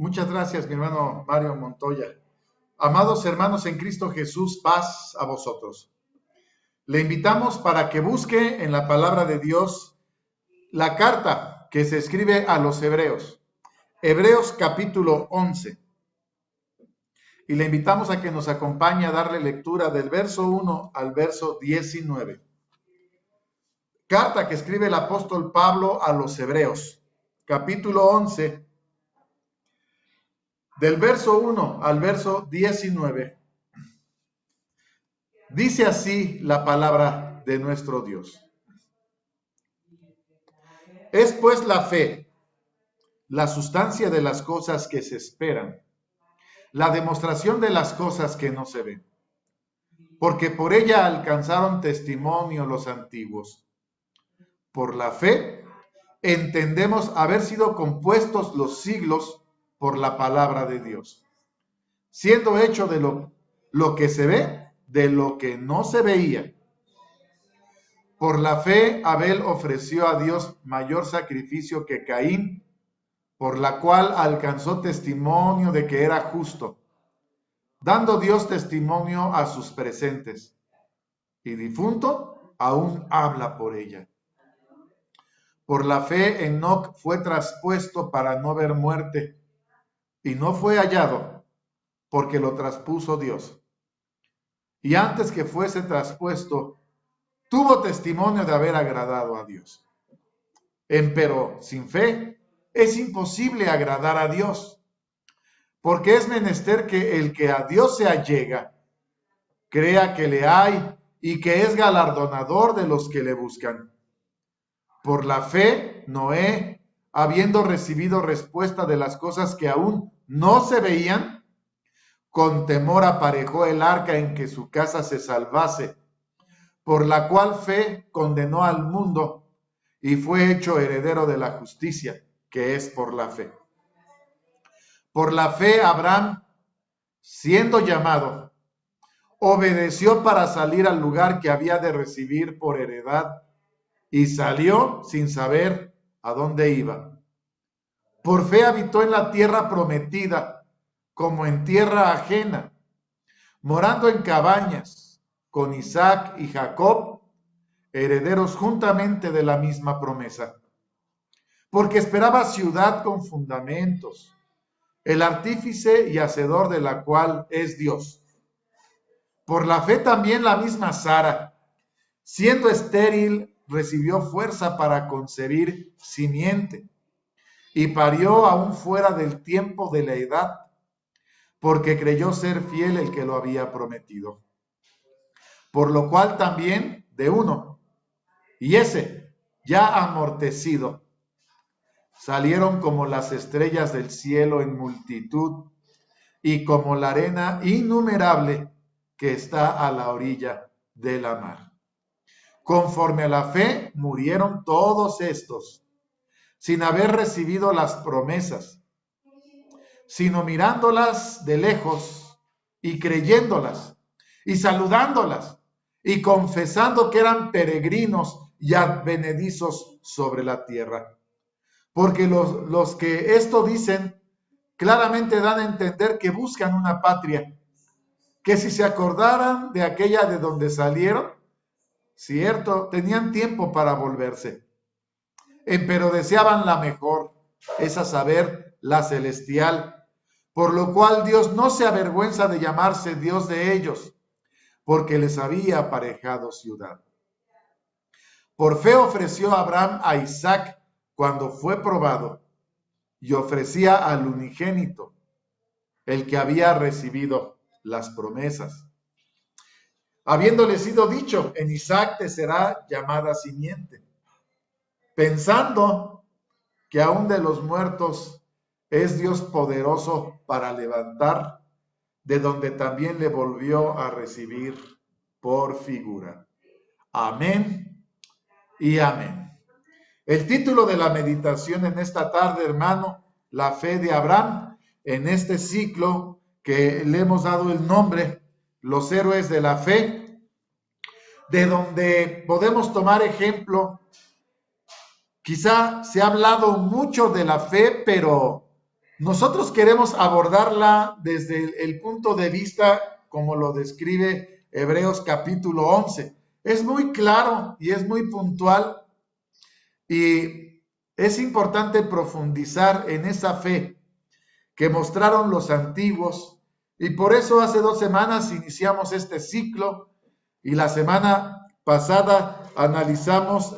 Muchas gracias, mi hermano Mario Montoya. Amados hermanos en Cristo Jesús, paz a vosotros. Le invitamos para que busque en la palabra de Dios la carta que se escribe a los Hebreos. Hebreos capítulo 11. Y le invitamos a que nos acompañe a darle lectura del verso 1 al verso 19. Carta que escribe el apóstol Pablo a los Hebreos, capítulo 11, del verso 1 al verso 19. Dice así la palabra de nuestro Dios. Es pues la fe, la sustancia de las cosas que se esperan, la demostración de las cosas que no se ven, porque por ella alcanzaron testimonio los antiguos. Por la fe entendemos haber sido compuestos los siglos por la palabra de Dios, siendo hecho de lo que se ve, de lo que no se veía. Por la fe Abel ofreció a Dios mayor sacrificio que Caín, por la cual alcanzó testimonio de que era justo, dando Dios testimonio a sus presentes, y difunto aún habla por ella. Por la fe Enoc fue traspuesto para no ver muerte, y no fue hallado, porque lo traspuso Dios. Y antes que fuese traspuesto, tuvo testimonio de haber agradado a Dios. Empero sin fe es imposible agradar a Dios, porque es menester que el que a Dios se allega, crea que le hay y que es galardonador de los que le buscan. Por la fe, Noé, habiendo recibido respuesta de las cosas que aún no se veían, con temor aparejó el arca en que su casa se salvase, por la cual fe condenó al mundo y fue hecho heredero de la justicia, que es por la fe. Por la fe Abraham, siendo llamado, obedeció para salir al lugar que había de recibir por heredad, y salió sin saber a dónde iba. Por fe habitó en la tierra prometida, como en tierra ajena, morando en cabañas, con Isaac y Jacob, herederos juntamente de la misma promesa. Porque esperaba ciudad con fundamentos, el artífice y hacedor de la cual es Dios. Por la fe también la misma Sara, siendo estéril, recibió fuerza para concebir simiente, y parió aún fuera del tiempo de la edad, porque creyó ser fiel el que lo había prometido. Por lo cual también de uno, y ese ya amortecido, salieron como las estrellas del cielo en multitud, y como la arena innumerable que está a la orilla de la mar. Conforme a la fe murieron todos estos, sin haber recibido las promesas, sino mirándolas de lejos y creyéndolas y saludándolas y confesando que eran peregrinos y advenedizos sobre la tierra. Porque los que esto dicen claramente dan a entender que buscan una patria, que si se acordaran de aquella de donde salieron, cierto, tenían tiempo para volverse, pero deseaban la mejor, es a saber, la celestial, por lo cual Dios no se avergüenza de llamarse Dios de ellos, porque les había aparejado ciudad. Por fe ofreció Abraham a Isaac cuando fue probado, y ofrecía al unigénito, el que había recibido las promesas, habiéndole sido dicho, en Isaac te será llamada simiente, pensando que aún de los muertos es Dios poderoso para levantar, de donde también le volvió a recibir por figura. Amén y amén. El título de la meditación en esta tarde, hermano, la fe de Abraham, en este ciclo que le hemos dado el nombre, los héroes de la fe, de donde podemos tomar ejemplo. Quizá se ha hablado mucho de la fe, pero nosotros queremos abordarla desde el punto de vista como lo describe Hebreos capítulo 11. Es muy claro y es muy puntual y es importante profundizar en esa fe que mostraron los antiguos, y por eso hace 2 semanas iniciamos este ciclo y la semana pasada analizamos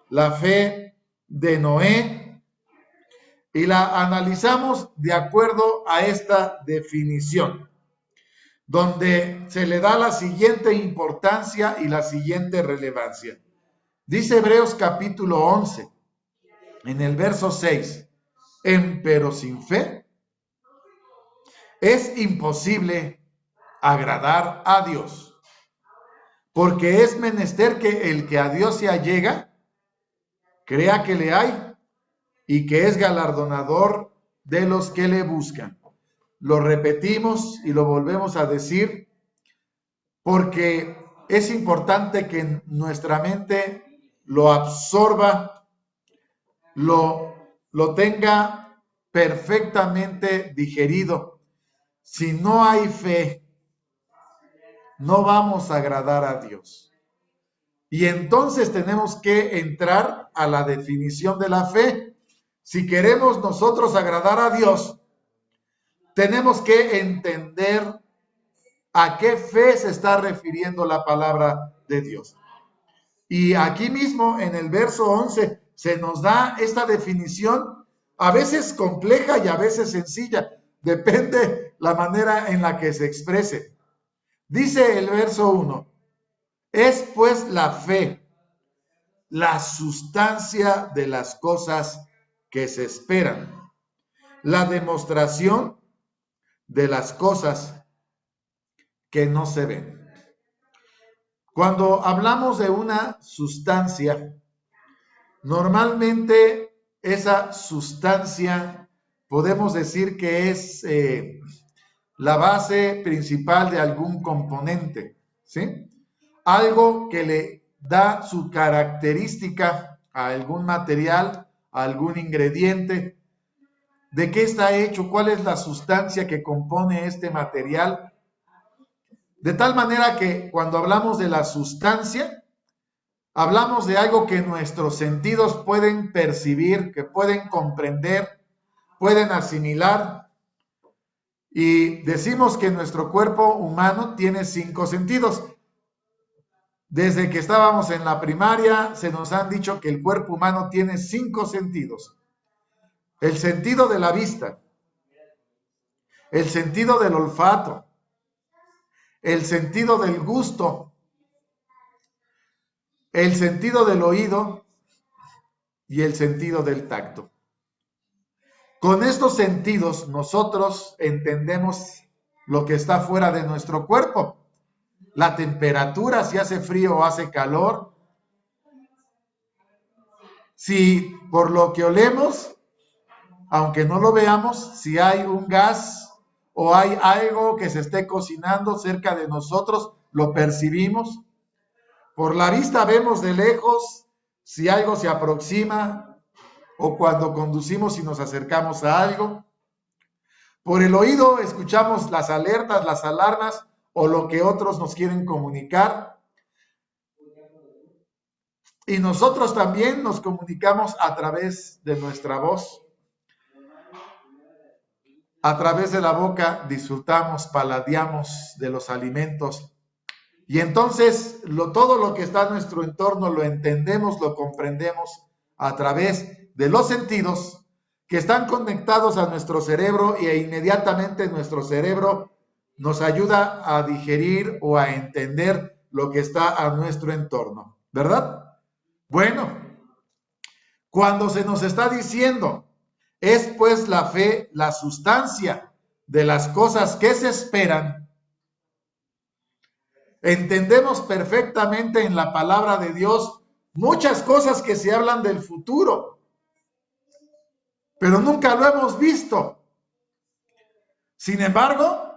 la fe de Noé y la analizamos de acuerdo a esta definición, donde se le da la siguiente importancia y la siguiente relevancia. Dice Hebreos capítulo 11, en el verso 6, empero sin fe es imposible agradar a Dios, porque es menester que el que a Dios se allega, crea que le hay y que es galardonador de los que le buscan. Lo repetimos y lo volvemos a decir porque es importante que nuestra mente lo absorba, lo tenga perfectamente digerido. Si no hay fe, no vamos a agradar a Dios. Y entonces tenemos que entrar a la definición de la fe. Si queremos nosotros agradar a Dios, tenemos que entender a qué fe se está refiriendo la palabra de Dios. Y aquí mismo en el verso 11 se nos da esta definición, a veces compleja y a veces sencilla, depende la manera en la que se exprese. Dice el verso 1, es pues la fe, la sustancia de las cosas que se esperan, la demostración de las cosas que no se ven. Cuando hablamos de una sustancia, normalmente esa sustancia podemos decir que es la base principal de algún componente, ¿sí? Algo que le da su característica a algún material, a algún ingrediente. ¿De qué está hecho? ¿Cuál es la sustancia que compone este material? De tal manera que cuando hablamos de la sustancia, hablamos de algo que nuestros sentidos pueden percibir, que pueden comprender, pueden asimilar. Y decimos que nuestro cuerpo humano tiene 5 sentidos. Desde que estábamos en la primaria, se nos han dicho que el cuerpo humano tiene 5 sentidos. El sentido de la vista, el sentido del olfato, el sentido del gusto, el sentido del oído y el sentido del tacto. Con estos sentidos nosotros entendemos lo que está fuera de nuestro cuerpo. La temperatura, si hace frío o hace calor. Si por lo que olemos, aunque no lo veamos, si hay un gas o hay algo que se esté cocinando cerca de nosotros, lo percibimos. Por la vista vemos de lejos si algo se aproxima o cuando conducimos y nos acercamos a algo. Por el oído escuchamos las alertas, las alarmas o lo que otros nos quieren comunicar. Y nosotros también nos comunicamos a través de nuestra voz. A través de la boca disfrutamos, paladeamos de los alimentos. Y entonces todo lo que está en nuestro entorno lo entendemos, lo comprendemos a través de los sentidos que están conectados a nuestro cerebro e inmediatamente nuestro cerebro nos ayuda a digerir o a entender lo que está a nuestro entorno, ¿verdad? Bueno, cuando se nos está diciendo, es pues la fe, la sustancia de las cosas que se esperan, entendemos perfectamente en la palabra de Dios muchas cosas que se hablan del futuro, pero nunca lo hemos visto. Sin embargo,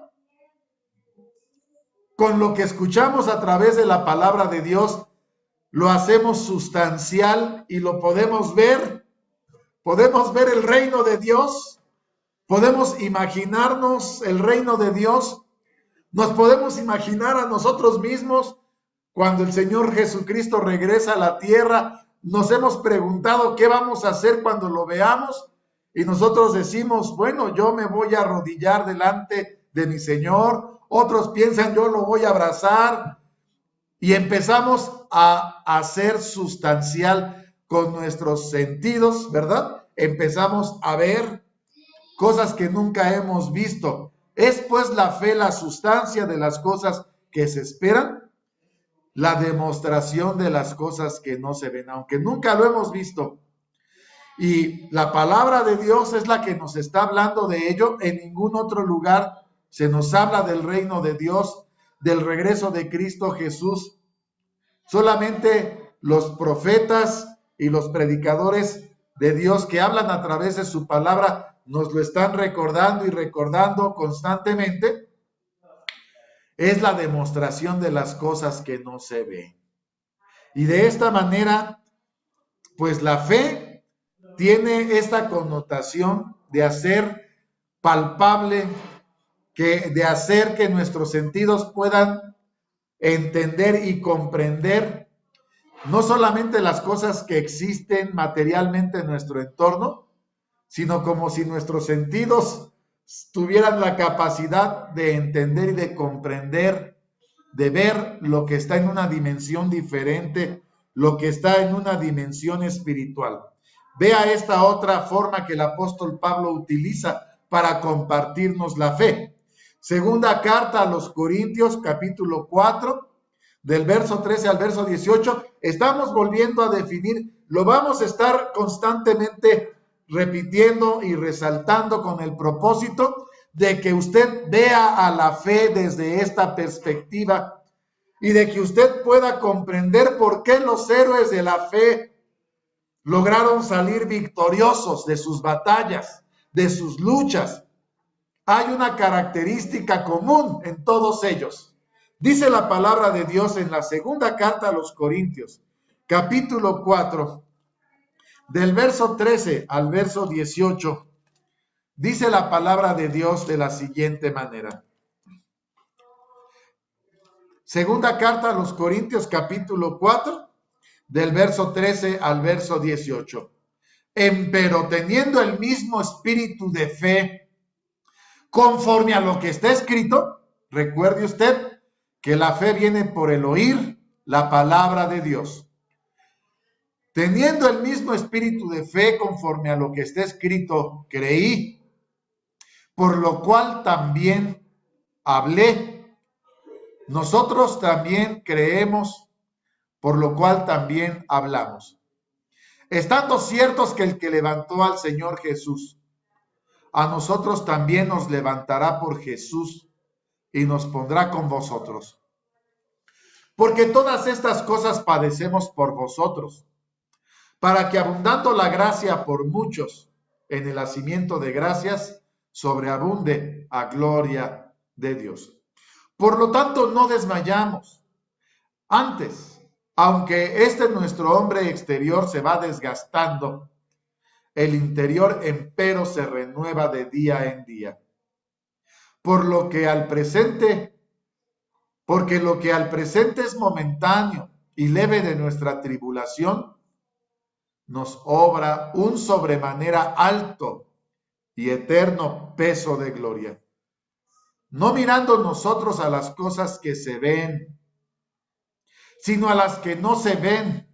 con lo que escuchamos a través de la palabra de Dios, lo hacemos sustancial y lo podemos ver. Podemos ver el reino de Dios Podemos imaginarnos el reino de Dios. Nos podemos imaginar a nosotros mismos cuando el Señor Jesucristo regresa a la tierra. Nos hemos preguntado qué vamos a hacer cuando lo veamos. Y nosotros decimos, bueno, yo me voy a arrodillar delante de mi Señor. Otros piensan, yo lo voy a abrazar. Y empezamos a hacer sustancial con nuestros sentidos, ¿verdad? Empezamos a ver cosas que nunca hemos visto. ¿Es pues la fe la sustancia de las cosas que se esperan? La demostración de las cosas que no se ven, aunque nunca lo hemos visto. Y la palabra de Dios es la que nos está hablando de ello. En ningún otro lugar se nos habla del reino de Dios, del regreso de Cristo Jesús. Solamente los profetas y los predicadores de Dios que hablan a través de su palabra nos lo están recordando y recordando constantemente. Es la demostración de las cosas que no se ven. Y de esta manera, pues la fe tiene esta connotación de hacer palpable, de hacer que nuestros sentidos puedan entender y comprender no solamente las cosas que existen materialmente en nuestro entorno, sino como si nuestros sentidos tuvieran la capacidad de entender y de comprender, de ver lo que está en una dimensión diferente, lo que está en una dimensión espiritual. Vea esta otra forma que el apóstol Pablo utiliza para compartirnos la fe. Segunda carta a los Corintios, capítulo 4, del verso 13 al verso 18, estamos volviendo a definir, lo vamos a estar constantemente repitiendo y resaltando con el propósito de que usted vea a la fe desde esta perspectiva y de que usted pueda comprender por qué los héroes de la fe lograron salir victoriosos de sus batallas, de sus luchas. Hay una característica común en todos ellos. Dice la palabra de Dios en la segunda carta a los Corintios, capítulo 4, del verso 13 al verso 18, dice la palabra de Dios de la siguiente manera. Segunda carta a los Corintios, capítulo 4, del verso 13 al verso 18. Empero teniendo el mismo espíritu de fe, conforme a lo que está escrito, recuerde usted que la fe viene por el oír la palabra de Dios. Teniendo el mismo espíritu de fe, conforme a lo que está escrito, creí, por lo cual también hablé. Nosotros también creemos, por lo cual también hablamos. Estando ciertos que el que levantó al Señor Jesús, a nosotros también nos levantará por Jesús y nos pondrá con vosotros. Porque todas estas cosas padecemos por vosotros, para que abundando la gracia por muchos en el hacimiento de gracias, sobreabunde a gloria de Dios. Por lo tanto, no desmayamos. Antes, aunque nuestro hombre exterior se va desgastando, el interior empero se renueva de día en día. Porque lo que al presente es momentáneo y leve de nuestra tribulación, nos obra un sobremanera alto y eterno peso de gloria. No mirando nosotros a las cosas que se ven, sino a las que no se ven,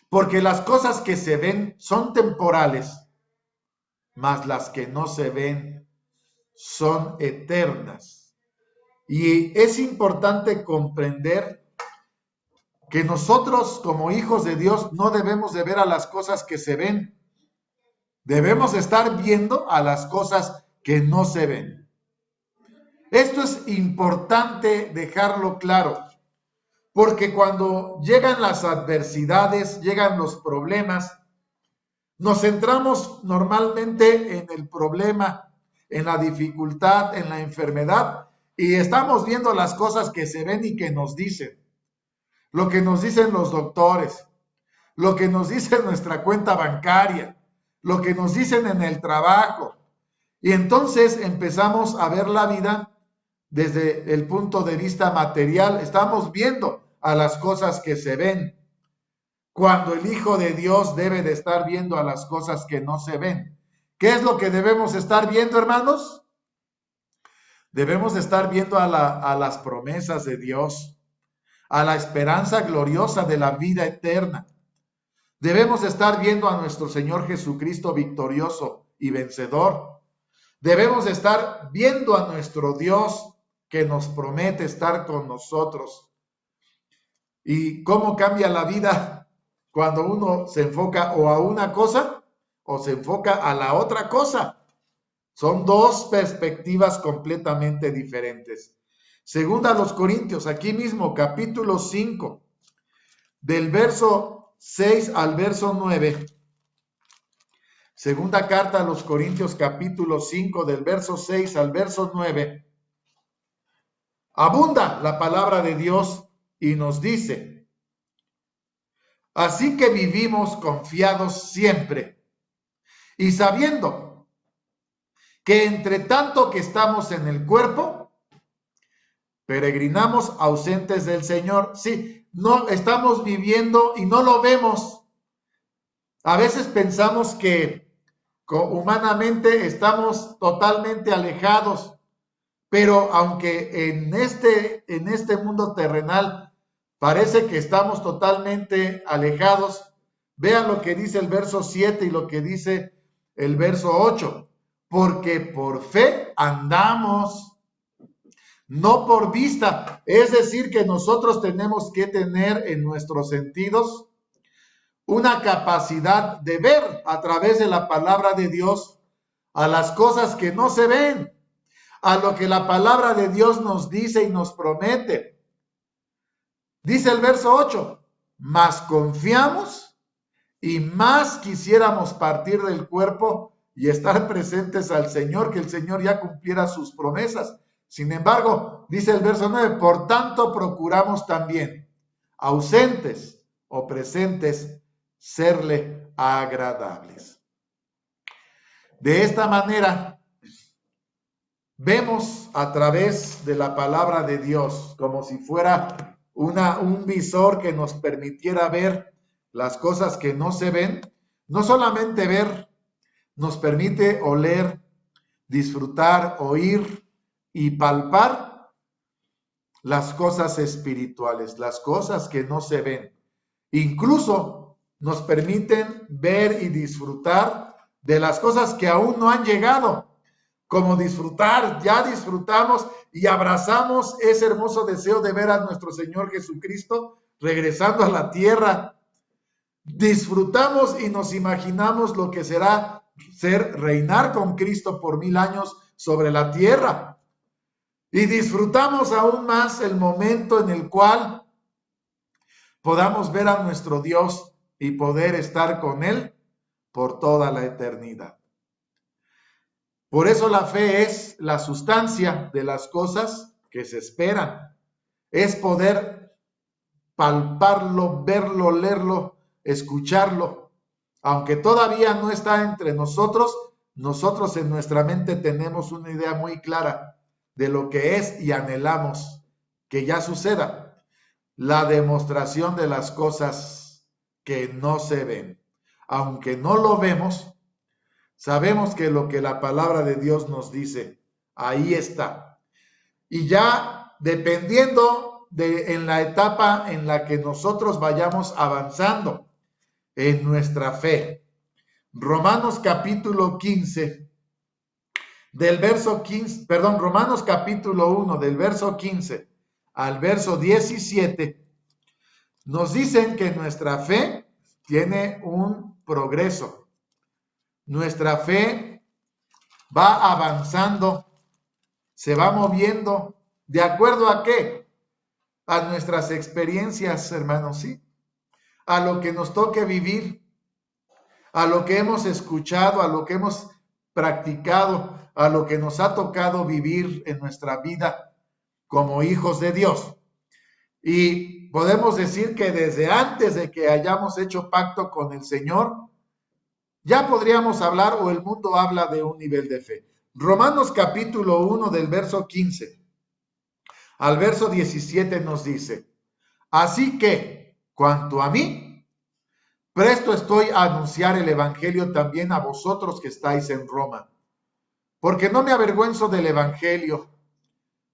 porque las cosas que se ven son temporales, mas las que no se ven son eternas. Y es importante comprender que nosotros como hijos de Dios no debemos de ver a las cosas que se ven. Debemos estar viendo a las cosas que no se ven. Esto es importante dejarlo claro, porque cuando llegan las adversidades, llegan los problemas, nos centramos normalmente en el problema, en la dificultad, en la enfermedad, y estamos viendo las cosas que se ven y que nos dicen. Lo que nos dicen los doctores, lo que nos dice nuestra cuenta bancaria, lo que nos dicen en el trabajo, Y entonces empezamos a ver la vida desde el punto de vista material. Estamos viendo a las cosas que se ven, cuando el Hijo de Dios debe de estar viendo a las cosas que no se ven. ¿Qué es lo que debemos estar viendo, hermanos? Debemos estar viendo a las promesas de Dios, a la esperanza gloriosa de la vida eterna. Debemos estar viendo a nuestro Señor Jesucristo victorioso y vencedor. Debemos estar viendo a nuestro Dios que nos promete estar con nosotros. ¿Y cómo cambia la vida cuando uno se enfoca o a una cosa o se enfoca a la otra cosa? Son dos perspectivas completamente diferentes. Segunda a los Corintios, aquí mismo, capítulo 5, del verso 6 al verso 9. Segunda carta a los Corintios, capítulo 5, del verso 6 al verso 9. Abunda la palabra de Dios y nos dice: así que vivimos confiados siempre y sabiendo que entre tanto que estamos en el cuerpo, peregrinamos ausentes del Señor. Sí, no estamos viviendo y no lo vemos. A veces pensamos que humanamente estamos totalmente alejados, pero aunque en este mundo terrenal parece que estamos totalmente alejados, vean lo que dice el verso 7 y lo que dice el verso 8. Porque por fe andamos, no por vista. Es decir, que nosotros tenemos que tener en nuestros sentidos una capacidad de ver a través de la palabra de Dios a las cosas que no se ven, a lo que la palabra de Dios nos dice y nos promete. Dice el verso 8, más confiamos y más quisiéramos partir del cuerpo y estar presentes al Señor, que el Señor ya cumpliera sus promesas. Sin embargo, dice el verso 9, por tanto procuramos también, ausentes o presentes, serle agradables. De esta manera, vemos a través de la palabra de Dios, como si fuera un visor que nos permitiera ver las cosas que no se ven. No solamente ver, nos permite oler, disfrutar, oír y palpar las cosas espirituales, las cosas que no se ven. Incluso nos permiten ver y disfrutar de las cosas que aún no han llegado, como disfrutar, ya disfrutamos y abrazamos ese hermoso deseo de ver a nuestro Señor Jesucristo regresando a la tierra. Disfrutamos y nos imaginamos lo que será reinar con Cristo por 1000 años sobre la tierra. Y disfrutamos aún más el momento en el cual podamos ver a nuestro Dios y poder estar con Él por toda la eternidad. Por eso la fe es la sustancia de las cosas que se esperan. Es poder palparlo, verlo, leerlo, escucharlo. Aunque todavía no está entre nosotros, nosotros en nuestra mente tenemos una idea muy clara de lo que es y anhelamos que ya suceda. La demostración de las cosas que no se ven. Aunque no lo vemos, sabemos que lo que la palabra de Dios nos dice, ahí está. Y ya dependiendo en la etapa en la que nosotros vayamos avanzando en nuestra fe. Romanos capítulo 15, del verso 15, perdón, Romanos capítulo 1, del verso 15 al verso 17, nos dicen que nuestra fe tiene un progreso. Nuestra fe va avanzando, se va moviendo, ¿de acuerdo a qué? A nuestras experiencias, hermanos, ¿sí? A lo que nos toque vivir, a lo que hemos escuchado, a lo que hemos practicado, a lo que nos ha tocado vivir en nuestra vida como hijos de Dios. Y podemos decir que desde antes de que hayamos hecho pacto con el Señor, ya podríamos hablar, o el mundo habla, de un nivel de fe. Romanos capítulo 1 del verso 15 al verso 17 nos dice: así que, cuanto a mí, presto estoy a anunciar el evangelio también a vosotros que estáis en Roma, porque no me avergüenzo del evangelio,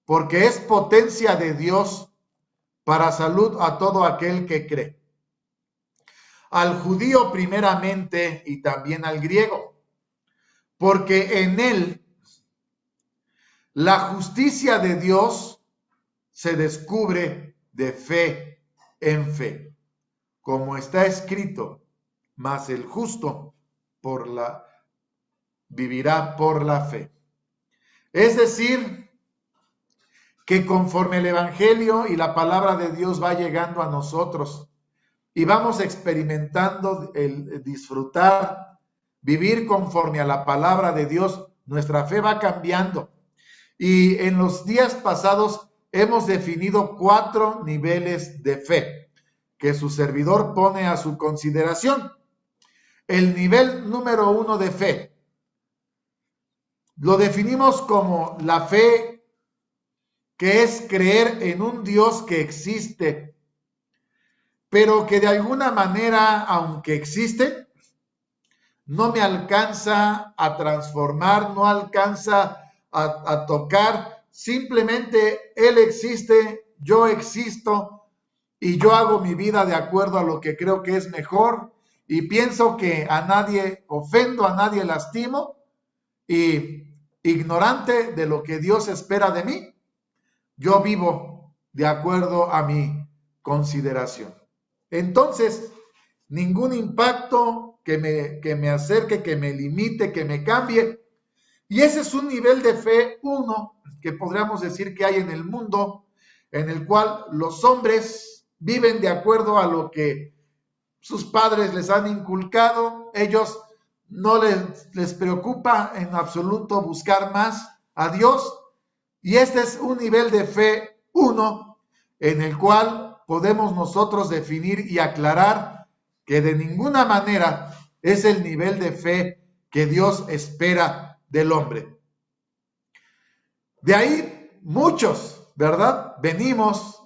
porque es potencia de Dios para salud a todo aquel que cree, al judío primeramente y también al griego, porque en él la justicia de Dios se descubre de fe en fe, como está escrito: mas el justo vivirá por la fe. Es decir, que conforme el evangelio y la palabra de Dios va llegando a nosotros y vamos experimentando el disfrutar, vivir conforme a la palabra de Dios, nuestra fe va cambiando. Y en los días pasados hemos definido 4 niveles de fe que su servidor pone a su consideración. El nivel número 1 de fe lo definimos como la fe que es creer en un Dios que existe, pero que de alguna manera, aunque existe, no me alcanza a transformar, no alcanza a tocar. Simplemente Él existe, yo existo y yo hago mi vida de acuerdo a lo que creo que es mejor y pienso que a nadie ofendo, a nadie lastimo, y ignorante de lo que Dios espera de mí, yo vivo de acuerdo a mi consideración. Entonces, ningún impacto que me acerque, que me limite, que me cambie. Y ese es un nivel de fe 1 que podríamos decir que hay en el mundo, en el cual los hombres viven de acuerdo a lo que sus padres les han inculcado. Ellos no les preocupa en absoluto buscar más a Dios. Y este es un nivel de fe 1 en el cual podemos nosotros definir y aclarar que de ninguna manera es el nivel de fe que Dios espera del hombre. De ahí muchos, ¿verdad? Venimos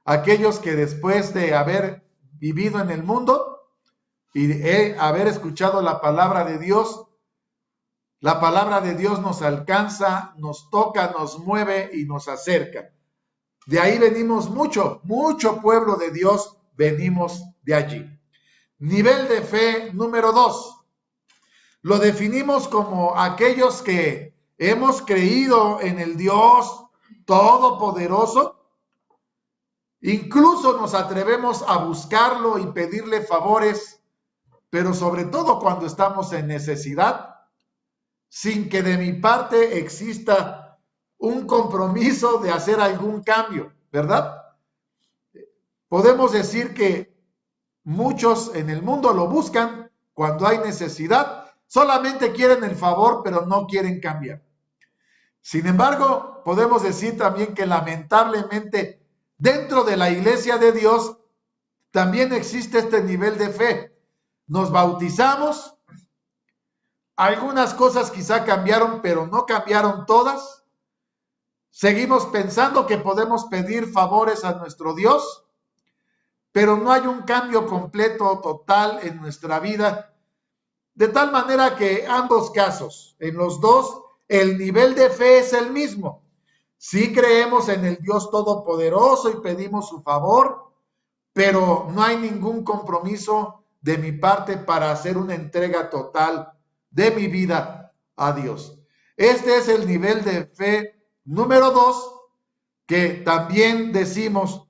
aquellos que después de haber vivido en el mundo y de haber escuchado la palabra de Dios nos alcanza, nos toca, nos mueve y nos acerca. De ahí venimos mucho pueblo de Dios, venimos de allí. Nivel de fe número 2. Lo definimos como aquellos que hemos creído en el Dios Todopoderoso. Incluso nos atrevemos a buscarlo y pedirle favores, pero sobre todo cuando estamos en necesidad, sin que de mi parte exista un compromiso de hacer algún cambio, ¿verdad? Podemos decir que muchos en el mundo lo buscan cuando hay necesidad, solamente quieren el favor, pero no quieren cambiar. Sin embargo, podemos decir también que lamentablemente dentro de la iglesia de Dios también existe este nivel de fe. Nos bautizamos, algunas cosas quizá cambiaron, pero no cambiaron todas. Seguimos pensando que podemos pedir favores a nuestro Dios, pero no hay un cambio completo, total en nuestra vida. De tal manera que ambos casos, en los dos, el nivel de fe es el mismo. Sí creemos en el Dios Todopoderoso y pedimos su favor, pero no hay ningún compromiso de mi parte para hacer una entrega total de mi vida a Dios. Este es el nivel de fe número 2, que también decimos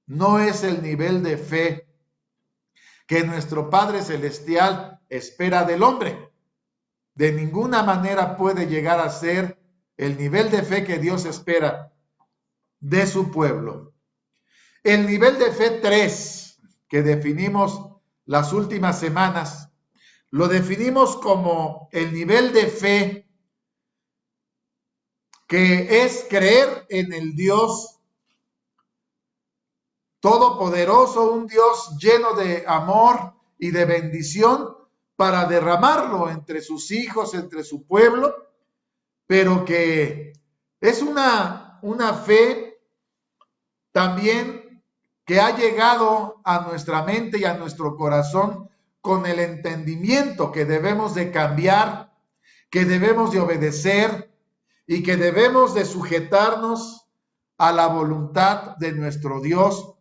no es el nivel de fe que nuestro Padre Celestial espera del hombre. De ninguna manera puede llegar a ser el nivel de fe que Dios espera de su pueblo. El nivel de fe 3, que definimos las últimas semanas, lo definimos como el nivel de fe que es creer en el Dios Todopoderoso, un Dios lleno de amor y de bendición para derramarlo entre sus hijos, entre su pueblo, pero que es una fe también que ha llegado a nuestra mente y a nuestro corazón con el entendimiento que debemos de cambiar, que debemos de obedecer y que debemos de sujetarnos a la voluntad de nuestro Dios.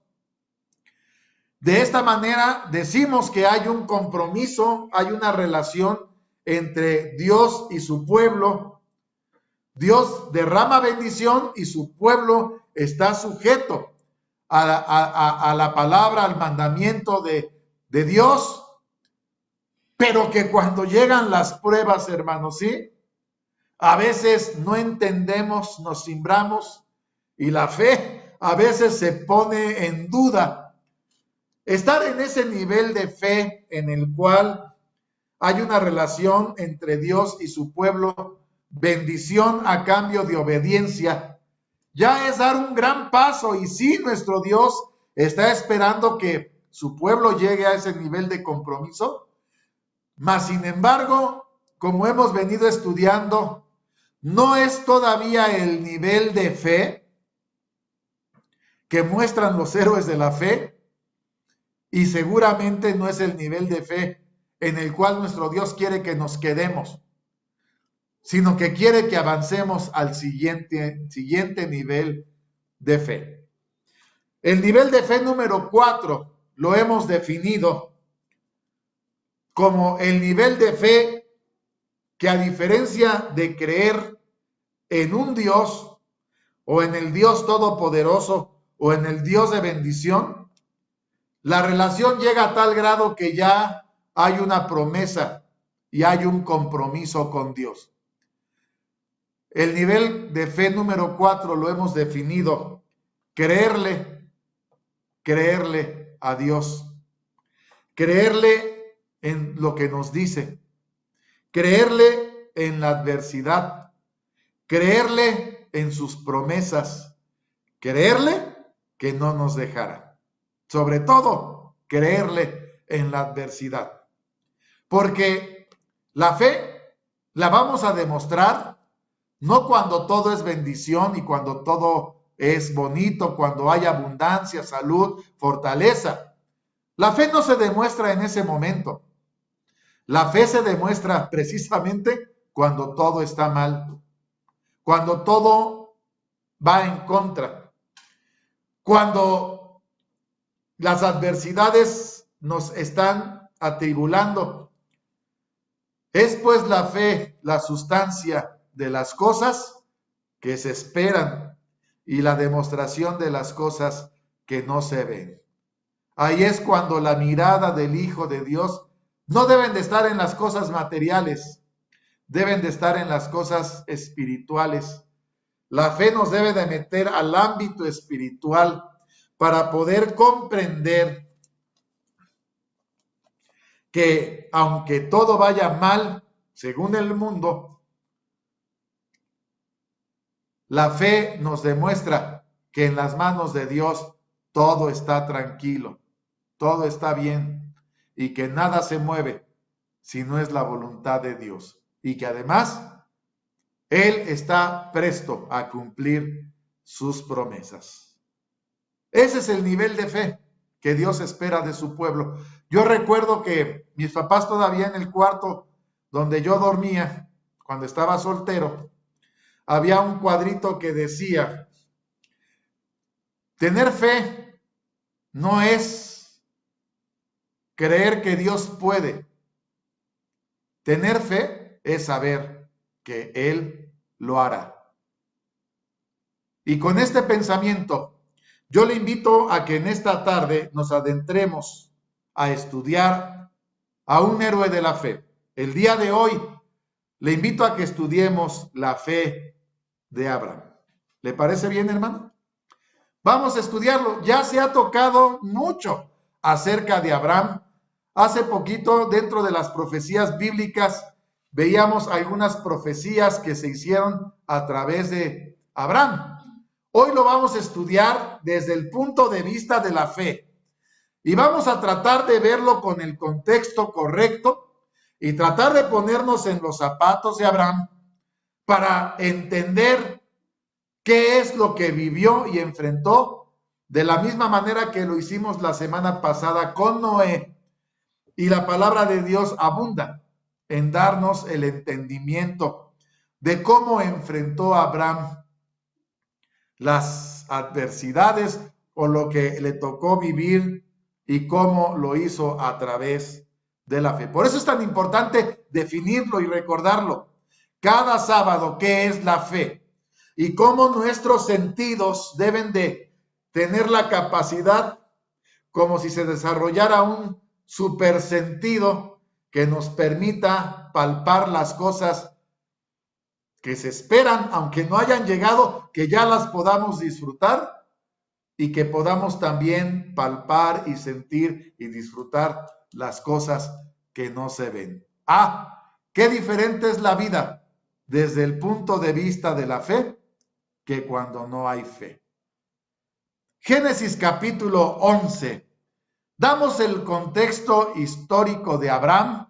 De esta manera decimos que hay un compromiso, hay una relación entre Dios y su pueblo. Dios derrama bendición y su pueblo está sujeto a la palabra, al mandamiento de Dios, pero que cuando llegan las pruebas, hermanos, ¿sí? A veces no entendemos, nos cimbramos y la fe a veces se pone en duda. Estar en ese nivel de fe en el cual hay una relación entre Dios y su pueblo, bendición a cambio de obediencia, ya es dar un gran paso. Y sí, nuestro Dios está esperando que su pueblo llegue a ese nivel de compromiso, mas sin embargo, como hemos venido estudiando, no es todavía el nivel de fe que muestran los héroes de la fe, y seguramente no es el nivel de fe en el cual nuestro Dios quiere que nos quedemos, sino que quiere que avancemos al siguiente nivel de fe. El nivel de fe número 4 lo hemos definido como el nivel de fe que, a diferencia de creer en un Dios o en el Dios todopoderoso o en el Dios de bendición, la relación llega a tal grado que ya hay una promesa y hay un compromiso con Dios. El nivel de fe número 4 lo hemos definido: creerle a Dios, creerle en lo que nos dice, creerle en la adversidad, creerle en sus promesas, creerle que no nos dejará. Sobre todo, creerle en la adversidad. Porque la fe la vamos a demostrar no cuando todo es bendición y cuando todo es bonito, cuando hay abundancia, salud, fortaleza. La fe no se demuestra en ese momento. La fe se demuestra precisamente cuando todo está mal, cuando todo va en contra, cuando las adversidades nos están atribulando. Es pues la fe la sustancia de las cosas que se esperan y la demostración de las cosas que no se ven. Ahí es cuando la mirada del Hijo de Dios no deben de estar en las cosas materiales, deben de estar en las cosas espirituales. La fe nos debe de meter al ámbito espiritual para poder comprender que aunque todo vaya mal, según el mundo, la fe nos demuestra que en las manos de Dios todo está tranquilo, todo está bien y que nada se mueve si no es la voluntad de Dios. Y que además Él está presto a cumplir sus promesas. Ese es el nivel de fe que Dios espera de su pueblo. Yo recuerdo que mis papás todavía en el cuarto donde yo dormía, cuando estaba soltero, había un cuadrito que decía: tener fe no es creer que Dios puede. Tener fe es saber que Él lo hará. Y con este pensamiento, yo le invito a que en esta tarde nos adentremos a estudiar a un héroe de la fe. El día de hoy le invito a que estudiemos la fe de Abraham. ¿Le parece bien, hermano? Vamos a estudiarlo. Ya se ha tocado mucho acerca de Abraham. Hace poquito, dentro de las profecías bíblicas, veíamos algunas profecías que se hicieron a través de Abraham. Hoy lo vamos a estudiar desde el punto de vista de la fe y vamos a tratar de verlo con el contexto correcto y tratar de ponernos en los zapatos de Abraham para entender qué es lo que vivió y enfrentó, de la misma manera que lo hicimos la semana pasada con Noé. Y la palabra de Dios abunda en darnos el entendimiento de cómo enfrentó Abraham las adversidades o lo que le tocó vivir y cómo lo hizo a través de la fe. Por eso es tan importante definirlo y recordarlo cada sábado, qué es la fe y cómo nuestros sentidos deben de tener la capacidad, como si se desarrollara un super sentido que nos permita palpar las cosas que se esperan, aunque no hayan llegado, que ya las podamos disfrutar y que podamos también palpar y sentir y disfrutar las cosas que no se ven. Qué diferente es la vida desde el punto de vista de la fe que cuando no hay fe. Génesis capítulo 11. Damos el contexto histórico de Abraham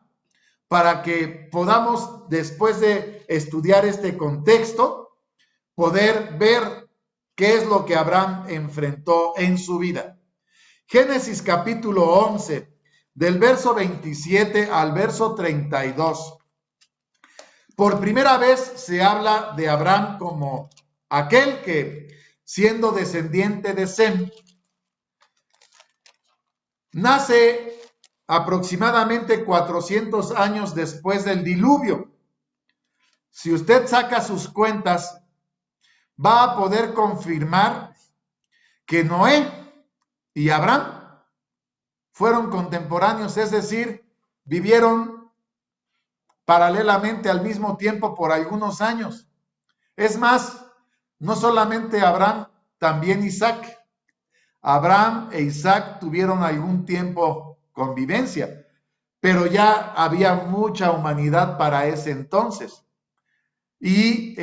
para que podamos, después de estudiar este contexto, poder ver qué es lo que Abraham enfrentó en su vida. Génesis capítulo 11, del verso 27 al verso 32. Por primera vez se habla de Abraham como aquel que, siendo descendiente de Sem, nace aproximadamente 400 años después del diluvio. Si usted saca sus cuentas, va a poder confirmar que Noé y Abraham fueron contemporáneos, es decir, vivieron paralelamente al mismo tiempo por algunos años. Es más, no solamente Abraham, también Isaac. Abraham e Isaac tuvieron algún tiempo convivencia, pero ya había mucha humanidad para ese entonces. Y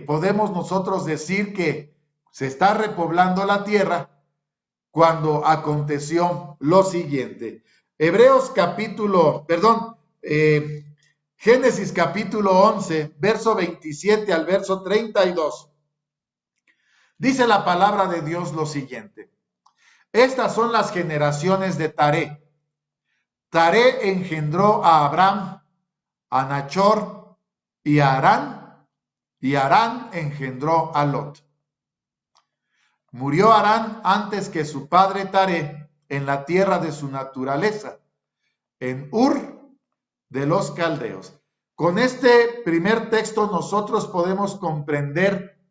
podemos nosotros decir que se está repoblando la tierra cuando aconteció lo siguiente. Génesis capítulo 11, verso 27 al verso 32. Dice la palabra de Dios lo siguiente. Estas son las generaciones de Taré. Taré engendró a Abraham, a Nachor y a Harán, y Harán engendró a Lot. Murió Harán antes que su padre Taré en la tierra de su naturaleza, en Ur de los Caldeos. Con este primer texto nosotros podemos comprender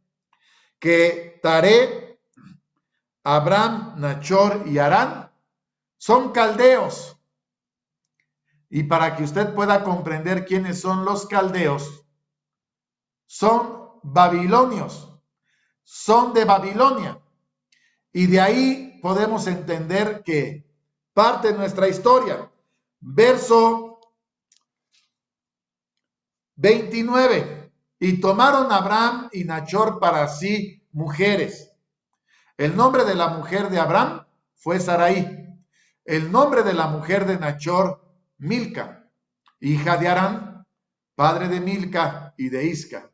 que Taré, Abraham, Nachor y Harán son caldeos. Y para que usted pueda comprender quiénes son los caldeos, son babilonios, son de Babilonia. Y de ahí podemos entender que parte de nuestra historia. Verso 29. Y tomaron Abraham y Nachor para sí mujeres. El nombre de la mujer de Abraham fue Sarai. El nombre de la mujer de Nachor, Milca, hija de Harán, padre de Milca y de Isca.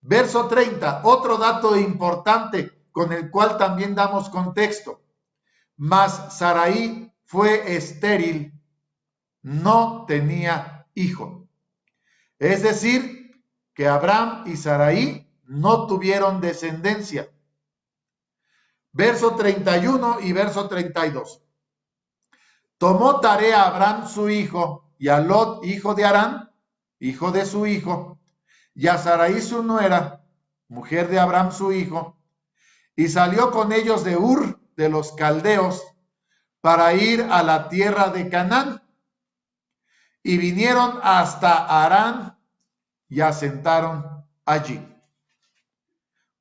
Verso 30. Otro dato importante con el cual también damos contexto. Mas Sarai fue estéril, no tenía hijo. Es decir, que Abraham y Sarai no tuvieron descendencia. Verso 31 y verso 32. Tomó Taré a Abraham su hijo y a Lot, hijo de Harán, hijo de su hijo, y a Sarai su nuera, mujer de Abraham su hijo, y salió con ellos de Ur de los Caldeos para ir a la tierra de Canaán. Y vinieron hasta Harán y asentaron allí.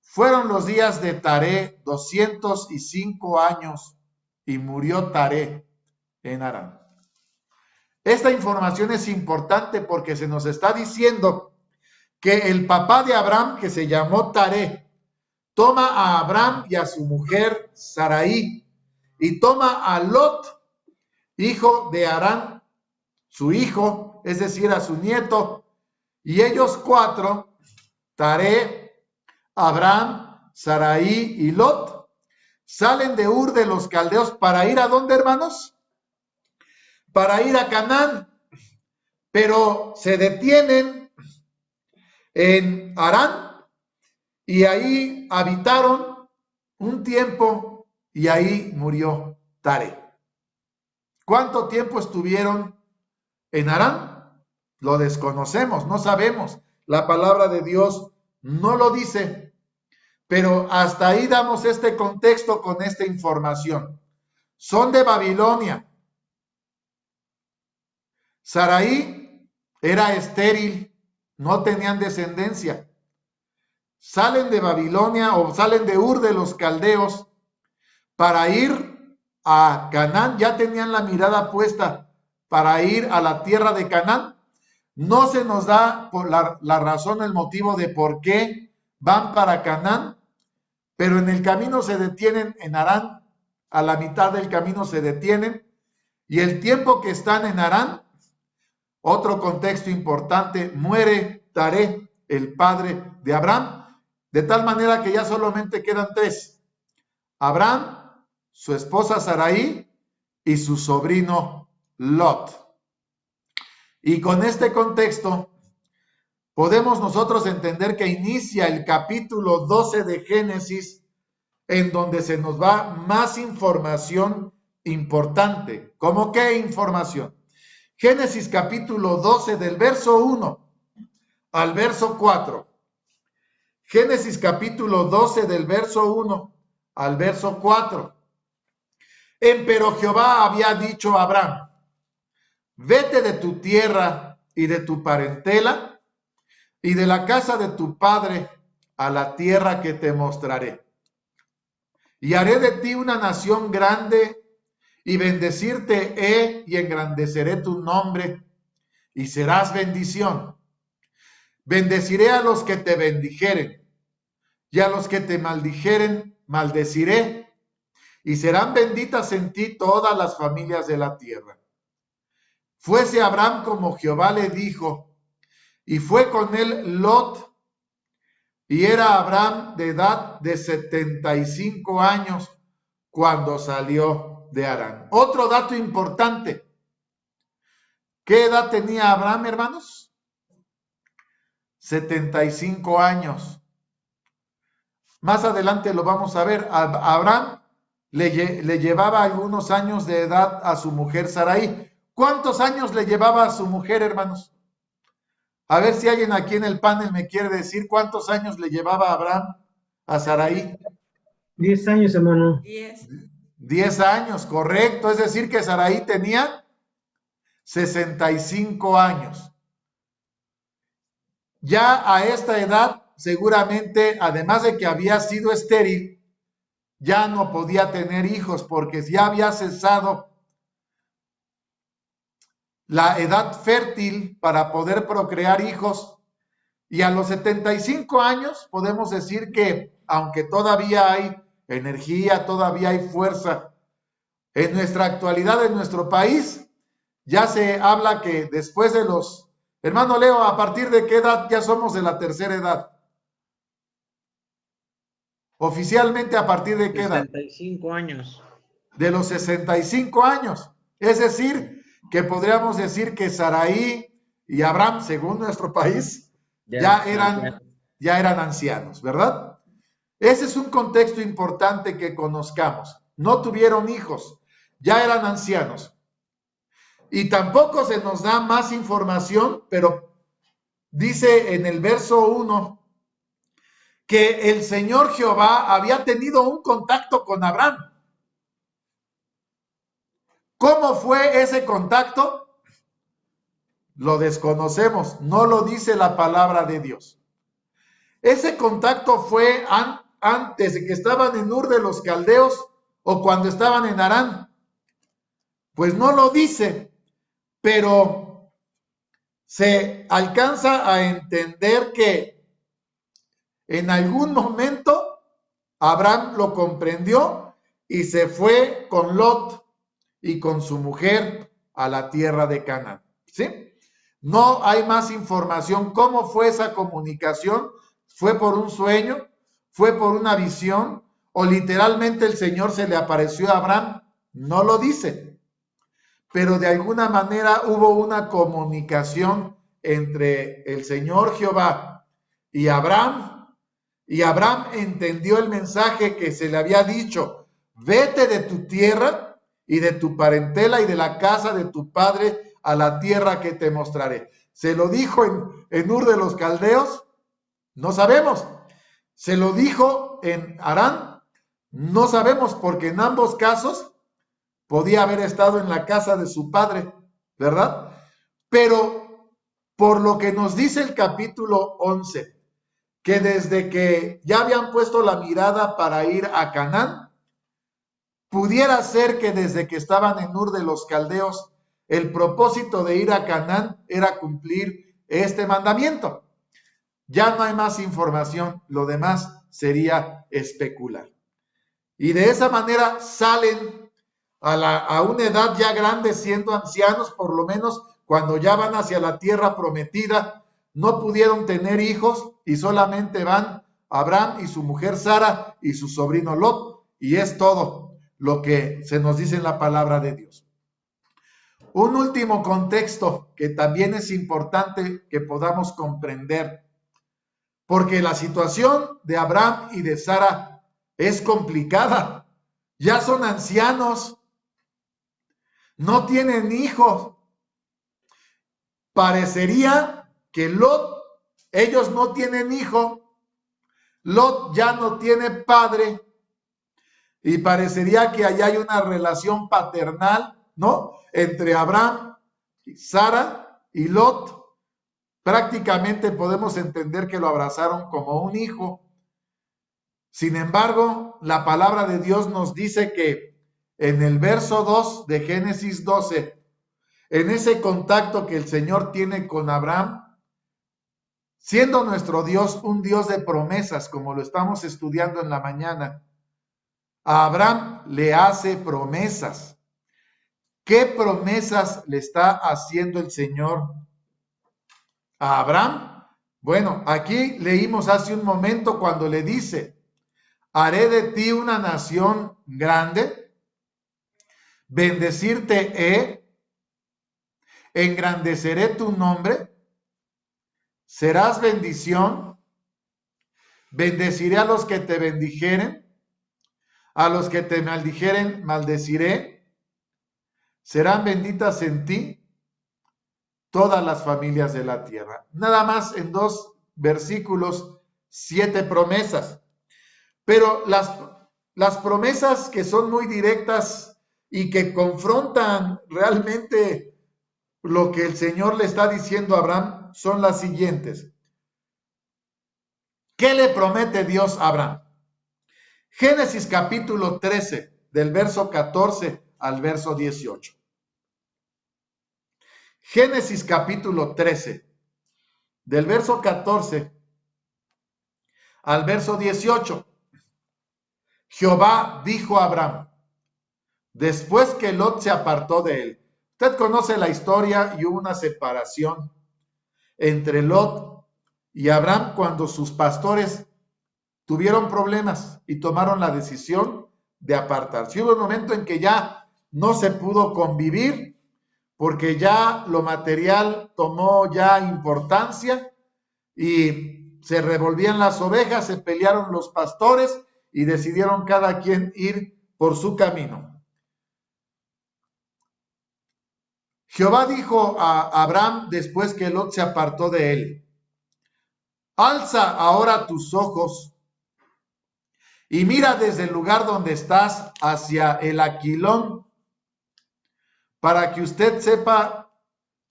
Fueron los días de Taré 205 años y murió Taré en Harán. Esta información es importante porque se nos está diciendo que el papá de Abraham, que se llamó Taré, toma a Abraham y a su mujer Sarai y toma a Lot, hijo de Harán, su hijo, es decir, a su nieto, y ellos cuatro Taré, Abraham, Sarai y Lot salen de Ur de los Caldeos para ir ¿a dónde, hermanos? Para ir a Canaán, pero se detienen en Harán y ahí habitaron un tiempo y ahí murió Taré. ¿Cuánto tiempo estuvieron en Harán? Lo desconocemos, no sabemos. La palabra de Dios no lo dice, pero hasta ahí damos este contexto con esta información. Son de Babilonia. Sarai era estéril, no tenían descendencia. Salen de Babilonia o salen de Ur de los Caldeos para ir a Canaán. Ya tenían la mirada puesta para ir a la tierra de Canaán. No se nos da por la razón, el motivo de por qué van para Canaán, pero en el camino se detienen en Harán. A la mitad del camino se detienen y el tiempo que están en Harán, otro contexto importante, muere Taré, el padre de Abraham, de tal manera que ya solamente quedan tres: Abraham, su esposa Sarai y su sobrino Lot. Y con este contexto podemos nosotros entender que inicia el capítulo 12 de Génesis, en donde se nos va más información importante. ¿Cómo qué información? Génesis capítulo 12 del verso 1 al verso 4. Génesis capítulo 12 del verso 1 al verso 4. Empero Jehová había dicho a Abraham: vete de tu tierra y de tu parentela y de la casa de tu padre a la tierra que te mostraré. Y haré de ti una nación grande, y bendecirte he y engrandeceré tu nombre, y serás bendición. Bendeciré a los que te bendijeren, y a los que te maldijeren, maldeciré, y serán benditas en ti todas las familias de la tierra. Fuese Abraham como Jehová le dijo, y fue con él Lot, y era Abraham de edad de 75 años cuando salió de Harán. Otro dato importante. ¿Qué edad tenía Abraham, hermanos? 75 años. Más adelante lo vamos a ver. Abraham le llevaba algunos años de edad a su mujer Sarai. ¿Cuántos años le llevaba a su mujer, hermanos? A ver si alguien aquí en el panel me quiere decir cuántos años le llevaba Abraham a Sarai. 10 años, hermano. 10 años, correcto. Es decir, que Sarai tenía 65 años. Ya a esta edad, seguramente, además de que había sido estéril, ya no podía tener hijos porque ya había cesado la edad fértil para poder procrear hijos. Y a los 75 años podemos decir que, aunque todavía hay energía, todavía hay fuerza, en nuestra actualidad, en nuestro país, ya se habla que después de los... Hermano Leo, ¿a partir de qué edad ya somos de la tercera edad? Oficialmente, ¿a partir de qué edad? 65 años. De los 65 años. Es decir, que podríamos decir que Sarai y Abraham, según nuestro país, ya eran ancianos, ¿verdad? Ese es un contexto importante que conozcamos. No tuvieron hijos, ya eran ancianos. Y tampoco se nos da más información, pero dice en el verso 1 que el Señor Jehová había tenido un contacto con Abraham. ¿Cómo fue ese contacto? Lo desconocemos, no lo dice la palabra de Dios. Ese contacto fue antes de que estaban en Ur de los Caldeos o cuando estaban en Harán. Pues no lo dice, pero se alcanza a entender que en algún momento Abraham lo comprendió y se fue con Lot y con su mujer a la tierra de Canaán. ¿Sí? No hay más información. ¿Cómo fue esa comunicación? ¿Fue por un sueño? ¿Fue por una visión? ¿O literalmente el Señor se le apareció a Abraham? No lo dice. Pero de alguna manera hubo una comunicación entre el Señor Jehová y Abraham entendió el mensaje que se le había dicho: vete de tu tierra y de tu parentela y de la casa de tu padre a la tierra que te mostraré. ¿Se lo dijo en Ur de los Caldeos? No sabemos. ¿Se lo dijo en Harán? No sabemos, porque en ambos casos podía haber estado en la casa de su padre, ¿verdad? Pero por lo que nos dice el capítulo 11, que desde que ya habían puesto la mirada para ir a Canaán, pudiera ser que desde que estaban en Ur de los Caldeos, el propósito de ir a Canaán era cumplir este mandamiento. Ya no hay más información, lo demás sería especular. Y de esa manera salen a una edad ya grande, siendo ancianos, por lo menos cuando ya van hacia la tierra prometida. No pudieron tener hijos y solamente van Abraham y su mujer Sara y su sobrino Lot, y es todo lo que se nos dice en la palabra de Dios. Un último contexto que también es importante que podamos comprender, porque la situación de Abraham y de Sara es complicada. Ya son ancianos, no tienen hijos. Parecería que Lot, ellos no tienen hijo, Lot ya no tiene padre, y parecería que allá hay una relación paternal, ¿no?, entre Abraham, Sara y Lot. Prácticamente podemos entender que lo abrazaron como un hijo. Sin embargo, la palabra de Dios nos dice que en el verso 2 de Génesis 12, en ese contacto que el Señor tiene con Abraham, siendo nuestro Dios un Dios de promesas, como lo estamos estudiando en la mañana, a Abraham le hace promesas. ¿Qué promesas le está haciendo el Señor a Abraham? Bueno, aquí leímos hace un momento cuando le dice: haré de ti una nación grande, bendecirte engrandeceré tu nombre, serás bendición, bendeciré a los que te bendijeren, a los que te maldijeren maldeciré, serán benditas en ti todas las familias de la tierra. Nada más en 2 versículos, 7 promesas. Pero las promesas que son muy directas y que confrontan realmente lo que el Señor le está diciendo a Abraham son las siguientes. ¿Qué le promete Dios a Abraham? Génesis capítulo 13, del verso 14 al verso 18. Génesis capítulo 13, del verso 14 al verso 18. Jehová dijo a Abraham, después que Lot se apartó de él. Usted conoce la historia, y hubo una separación entre Lot y Abraham cuando sus pastores tuvieron problemas y tomaron la decisión de apartarse. Hubo un momento en que ya no se pudo convivir porque ya lo material tomó ya importancia y se revolvían las ovejas, se pelearon los pastores y decidieron cada quien ir por su camino. Jehová dijo a Abraham después que Lot se apartó de él: alza ahora tus ojos y mira desde el lugar donde estás hacia el Aquilón, para que usted sepa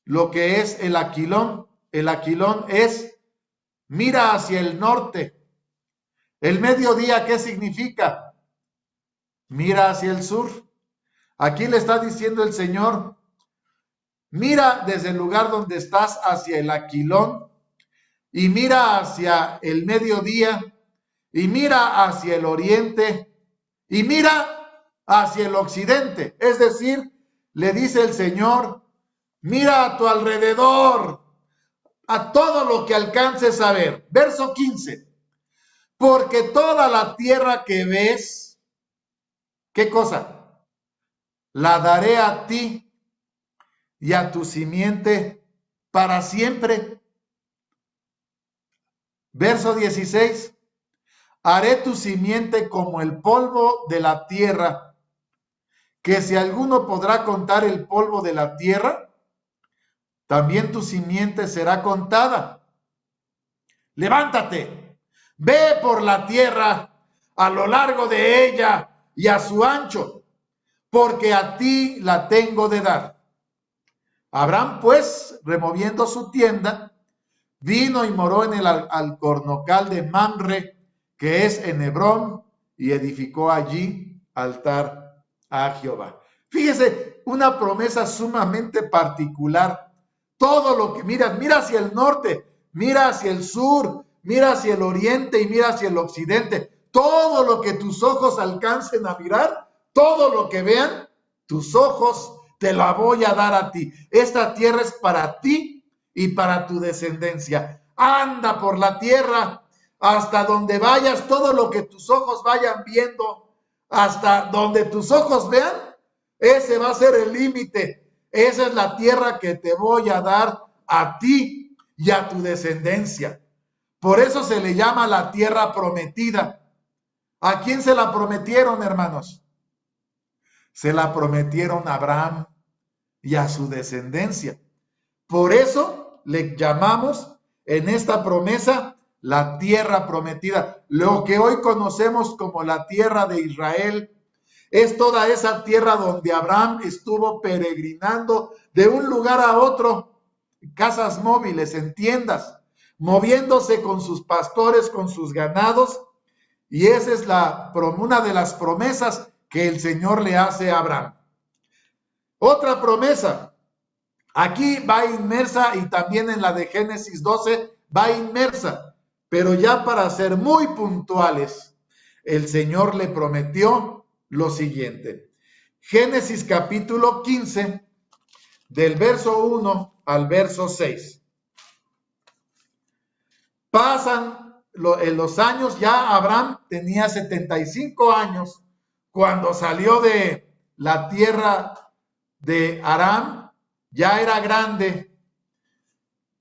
lo que es el Aquilón. El Aquilón es, mira hacia el norte. El mediodía, ¿qué significa? Mira hacia el sur. Aquí le está diciendo el Señor, mira desde el lugar donde estás hacia el Aquilón, y mira hacia el mediodía, y mira hacia el oriente, y mira hacia el occidente. Es decir, le dice el Señor, mira a tu alrededor, a todo lo que alcances a ver. Verso 15. porque toda la tierra que ves, ¿qué cosa? La daré a ti y a tu simiente para siempre. Verso 16. Haré tu simiente como el polvo de la tierra, que si alguno podrá contar el polvo de la tierra, también tu simiente será contada. Levántate, ve por la tierra a lo largo de ella y a su ancho, porque a ti la tengo de dar. Abraham, pues, removiendo su tienda, vino y moró en el alcornocal de Mamre, que es en Hebrón, y edificó allí altar a Jehová. Fíjese, una promesa sumamente particular. Todo lo que mira hacia el norte, mira hacia el sur, mira hacia el oriente y mira hacia el occidente. Todo lo que tus ojos alcancen a mirar, todo lo que vean tus ojos, te la voy a dar a ti. Esta tierra es para ti y para tu descendencia. Anda por la tierra hasta donde vayas, todo lo que tus ojos vayan viendo, hasta donde tus ojos vean, ese va a ser el límite. Esa es la tierra que te voy a dar a ti y a tu descendencia. Por eso se le llama la tierra prometida. ¿A quién se la prometieron, hermanos? Se la prometieron a Abraham y a su descendencia. Por eso le llamamos en esta promesa la tierra prometida. Lo que hoy conocemos como la tierra de Israel es toda esa tierra donde Abraham estuvo peregrinando de un lugar a otro, casas móviles, en tiendas, moviéndose con sus pastores, con sus ganados, y esa es una de las promesas que el Señor le hace a Abraham. Otra promesa, aquí va inmersa, y también en la de Génesis 12 va inmersa, pero ya para ser muy puntuales, el Señor le prometió lo siguiente. Génesis capítulo 15, del verso 1 al verso 6. Pasan en los años, ya Abraham tenía 75 años cuando salió de la tierra de Aram, ya era grande,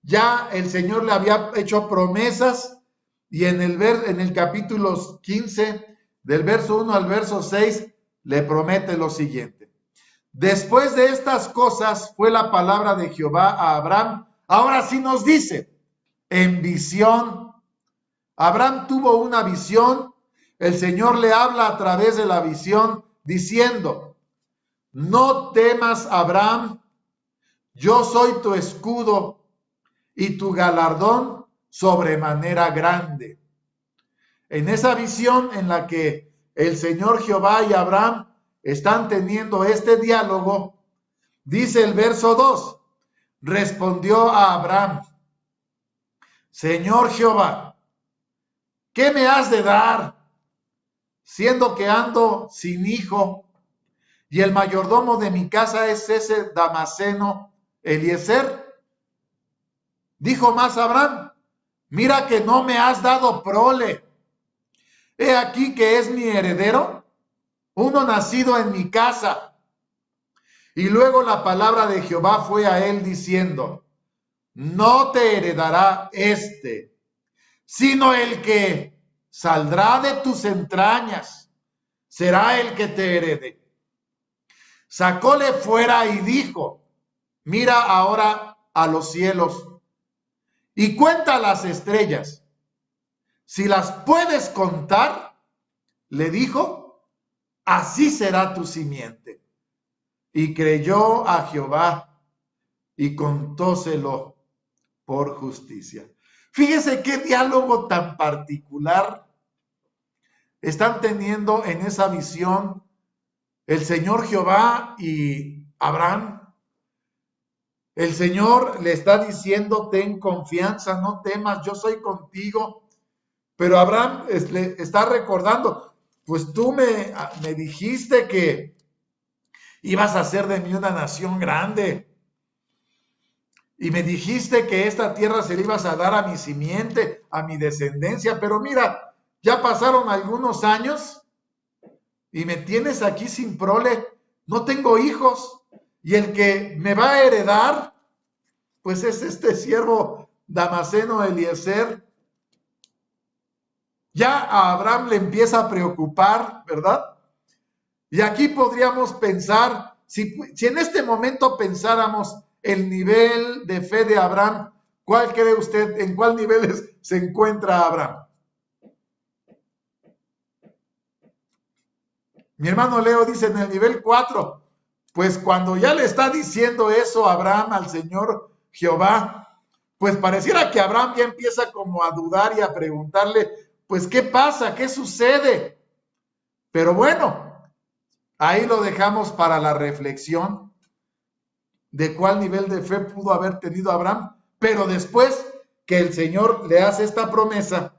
ya el Señor le había hecho promesas, y en el capítulo 15, del verso 1 al verso 6, le promete lo siguiente. Después de estas cosas fue la palabra de Jehová a Abraham. Ahora sí nos dice, en visión. Abraham tuvo una visión, el Señor le habla a través de la visión diciendo, no temas, Abraham, yo soy tu escudo y tu galardón sobremanera grande. En esa visión en la que el Señor Jehová y Abraham están teniendo este diálogo, dice el verso 2, respondió a Abraham, Señor Jehová, ¿qué me has de dar, siendo que ando sin hijo, y el mayordomo de mi casa es ese Damaseno Eliezer? Dijo más Abraham, mira que no me has dado prole. He aquí que es mi heredero, uno nacido en mi casa. Y luego la palabra de Jehová fue a él diciendo, no te heredará este, sino el que saldrá de tus entrañas, será el que te herede. Sacóle fuera y dijo, mira ahora a los cielos y cuenta las estrellas. Si las puedes contar, le dijo, así será tu simiente. Y creyó a Jehová y contóselo por justicia. Fíjese qué diálogo tan particular están teniendo en esa visión el Señor Jehová y Abraham. El Señor le está diciendo, ten confianza, no temas, yo soy contigo. Pero Abraham le está recordando, pues tú me dijiste que ibas a hacer de mí una nación grande. Y me dijiste que esta tierra se la ibas a dar a mi simiente, a mi descendencia. Pero mira, ya pasaron algunos años y me tienes aquí sin prole, no tengo hijos, y el que me va a heredar, pues es este siervo Damaseno Eliezer. Ya a Abraham le empieza a preocupar, ¿verdad? Y aquí podríamos pensar, si en este momento pensáramos el nivel de fe de Abraham, ¿cuál cree usted, en cuál niveles se encuentra Abraham? Mi hermano Leo dice en el nivel 4, pues cuando ya le está diciendo eso Abraham al Señor Jehová, pues pareciera que Abraham ya empieza como a dudar y a preguntarle, pues ¿qué pasa? ¿Qué sucede? Pero bueno, ahí lo dejamos para la reflexión de cuál nivel de fe pudo haber tenido Abraham, pero después que el Señor le hace esta promesa,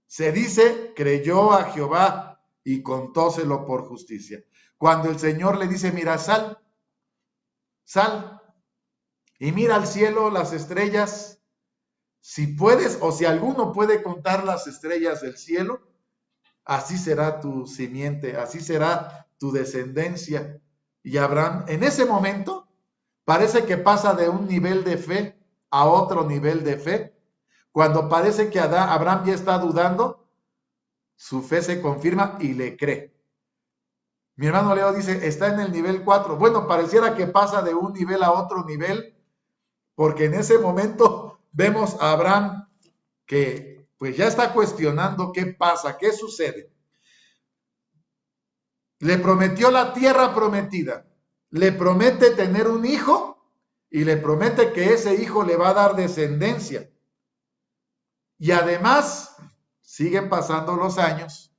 se dice, creyó a Jehová y contóselo por justicia. Cuando el Señor le dice, mira, sal, y mira al cielo, las estrellas, si puedes o si alguno puede contar las estrellas del cielo, así será tu simiente, así será tu descendencia. Y Abraham, en ese momento, parece que pasa de un nivel de fe a otro nivel de fe. Cuando parece que Abraham ya está dudando, su fe se confirma y le cree. Mi hermano Leo dice, está en el nivel 4. Bueno, pareciera que pasa de un nivel a otro nivel, porque en ese momento vemos a Abraham que pues ya está cuestionando qué pasa, qué sucede. Le prometió la tierra prometida, le promete tener un hijo y le promete que ese hijo le va a dar descendencia. Y además, siguen pasando los años.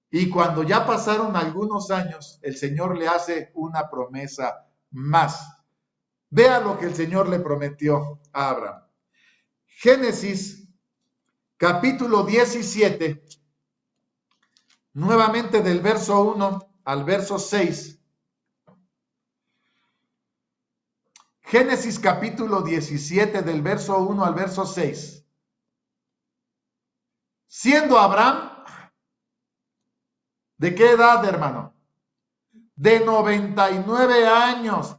Y cuando ya pasaron algunos años, el Señor le hace una promesa más. Vea lo que el Señor le prometió a Abraham. Génesis, capítulo 17, nuevamente del verso 1 al verso 6. Génesis, capítulo 17, del verso 1 al verso 6. Siendo Abraham, ¿de qué edad, hermano? De 99 años.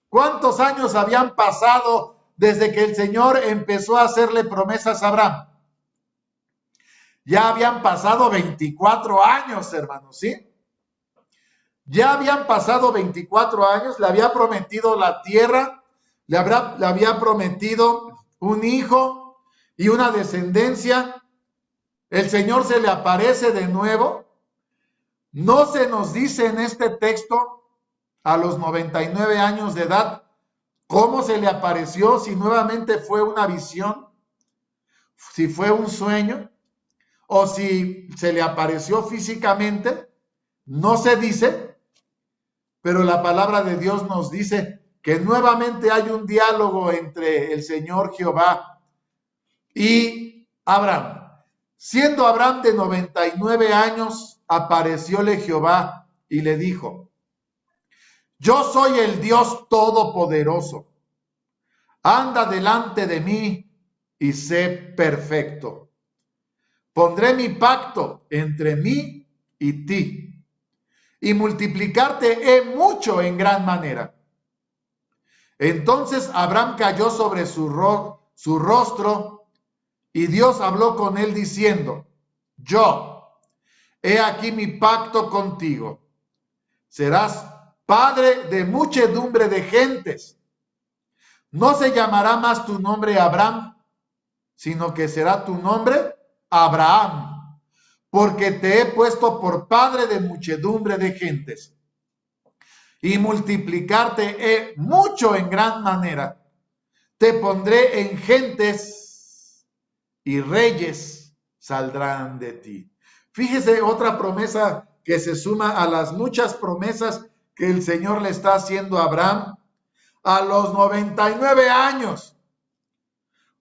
¿Cuántos años habían pasado desde que el Señor empezó a hacerle promesas a Abraham? Ya habían pasado 24 años, hermanos, ¿sí? Ya habían pasado 24 años, le había prometido la tierra, le había prometido un hijo y una descendencia. El Señor se le aparece de nuevo. No se nos dice en este texto a los 99 años de edad cómo se le apareció, si nuevamente fue una visión, si fue un sueño o si se le apareció físicamente, no se dice, pero la palabra de Dios nos dice que nuevamente hay un diálogo entre el Señor Jehová y Abraham. Siendo Abraham de 99 años, aparecióle Jehová y le dijo, yo soy el Dios Todopoderoso, anda delante de mí y sé perfecto. Pondré mi pacto entre mí y ti, y multiplicarte he mucho en gran manera. Entonces Abraham cayó sobre su rostro, y Dios habló con él diciendo, he aquí mi pacto contigo. Serás padre de muchedumbre de gentes. No se llamará más tu nombre Abraham, sino que será tu nombre Abraham, porque te he puesto por padre de muchedumbre de gentes. Y multiplicarte he mucho en gran manera. Te pondré en gentes y reyes saldrán de ti. Fíjese otra promesa que se suma a las muchas promesas que el Señor le está haciendo a Abraham a los 99 años,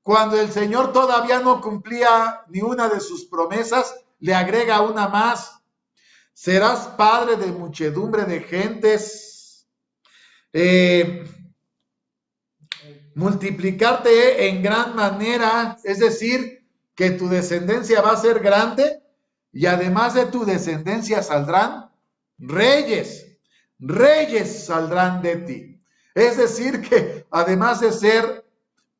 cuando el Señor todavía no cumplía ni una de sus promesas, le agrega una más. Serás padre de muchedumbre de gentes, multiplicarte en gran manera, es decir, que tu descendencia va a ser grande y además de tu descendencia saldrán reyes. Reyes saldrán de ti. Es decir que además de ser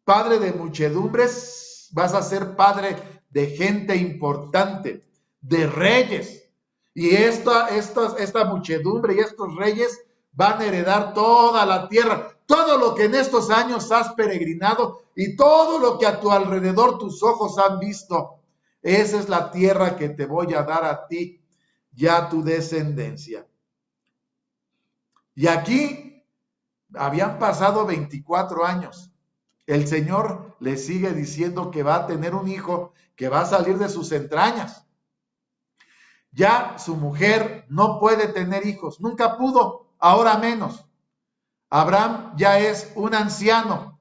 padre de muchedumbres, vas a ser padre de gente importante, de reyes. Y esta muchedumbre y estos reyes van a heredar toda la tierra, todo lo que en estos años has peregrinado y todo lo que a tu alrededor tus ojos han visto. Esa es la tierra que te voy a dar a ti y a tu descendencia. Y aquí habían pasado 24 años. El Señor le sigue diciendo que va a tener un hijo que va a salir de sus entrañas. Ya su mujer no puede tener hijos, nunca pudo, ahora menos. Abraham ya es un anciano.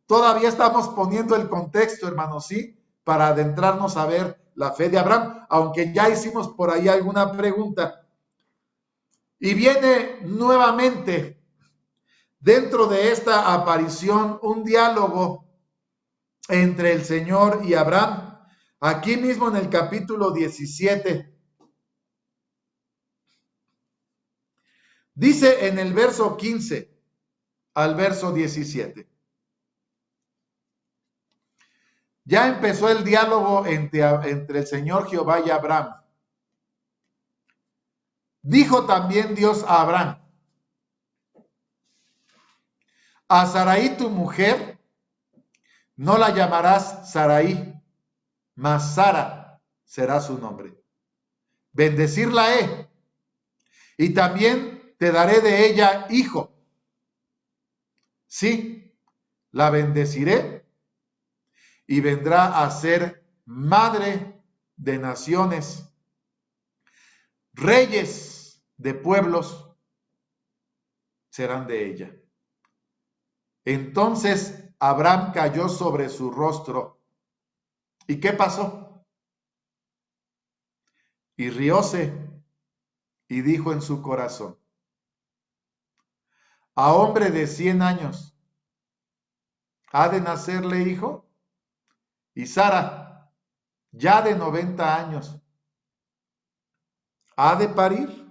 Todavía estamos poniendo el contexto, hermanos, ¿sí? Para adentrarnos a ver la fe de Abraham, aunque ya hicimos por ahí alguna pregunta. Y viene nuevamente dentro de esta aparición un diálogo entre el Señor y Abraham. Aquí mismo en el capítulo 17. Dice en el verso 15 al verso 17. Ya empezó el diálogo entre el Señor Jehová y Abraham. Dijo también Dios a Abraham: a Sarai tu mujer no la llamarás Sarai, mas Sara será su nombre. Bendecirla he, y también te daré de ella hijo. Sí, la bendeciré y vendrá a ser madre de naciones, reyes de pueblos serán de ella. Entonces Abraham cayó sobre su rostro. ¿Y qué pasó? Y rióse y dijo en su corazón: a hombre de 100 años, ¿ha de nacerle hijo? Y Sara, ya de 90 años, ¿ha de parir?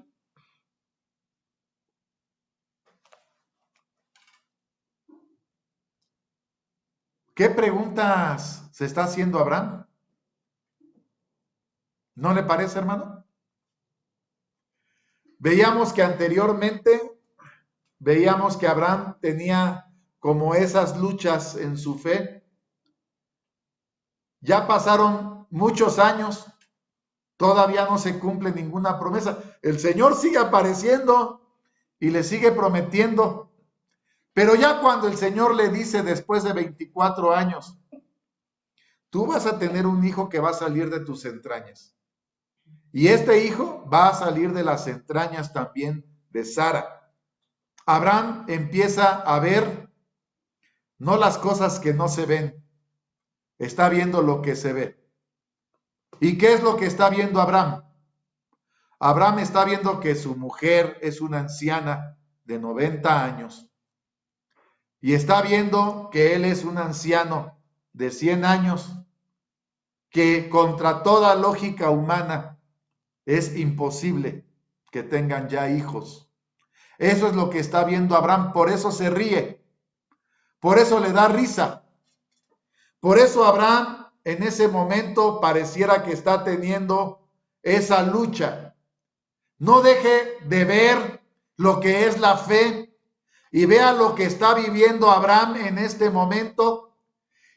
¿Qué preguntas se está haciendo Abraham? ¿No le parece, hermano? Veíamos que anteriormente, veíamos que Abraham tenía como esas luchas en su fe. Ya pasaron muchos años, todavía no se cumple ninguna promesa. El Señor sigue apareciendo y le sigue prometiendo. Pero ya cuando el Señor le dice después de 24 años, tú vas a tener un hijo que va a salir de tus entrañas. Y este hijo va a salir de las entrañas también de Sara. Abraham empieza a ver no las cosas que no se ven, está viendo lo que se ve. ¿Y qué es lo que está viendo Abraham? Abraham está viendo que su mujer es una anciana de 90 años. Y está viendo que él es un anciano de 100 años, que contra toda lógica humana es imposible que tengan ya hijos. Eso es lo que está viendo Abraham, por eso se ríe, por eso le da risa. Por eso Abraham en ese momento pareciera que está teniendo esa lucha. No deje de ver lo que es la fe y vea lo que está viviendo Abraham en este momento.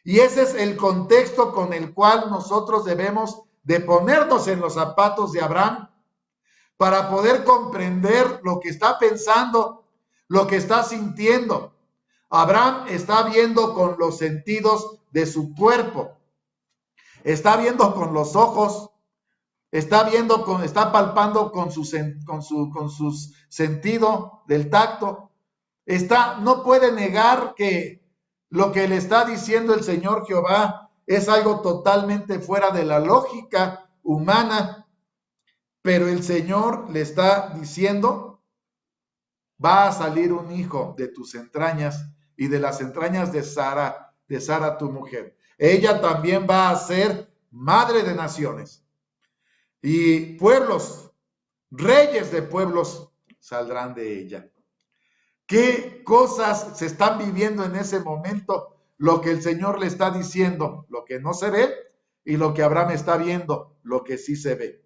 Y ese es el contexto con el cual nosotros debemos de ponernos en los zapatos de Abraham para poder comprender lo que está pensando, lo que está sintiendo. Abraham está viendo con los sentidos de su cuerpo, está viendo con los ojos, está palpando con su sentido del tacto. No puede negar que lo que le está diciendo el Señor Jehová es algo totalmente fuera de la lógica humana, pero el Señor le está diciendo: va a salir un hijo de tus entrañas y de las entrañas de Sara tu mujer. Ella también va a ser madre de naciones, y pueblos, reyes de pueblos saldrán de ella. ¿Qué cosas se están viviendo en ese momento? Lo que el Señor le está diciendo, lo que no se ve, y lo que Abraham está viendo, lo que sí se ve.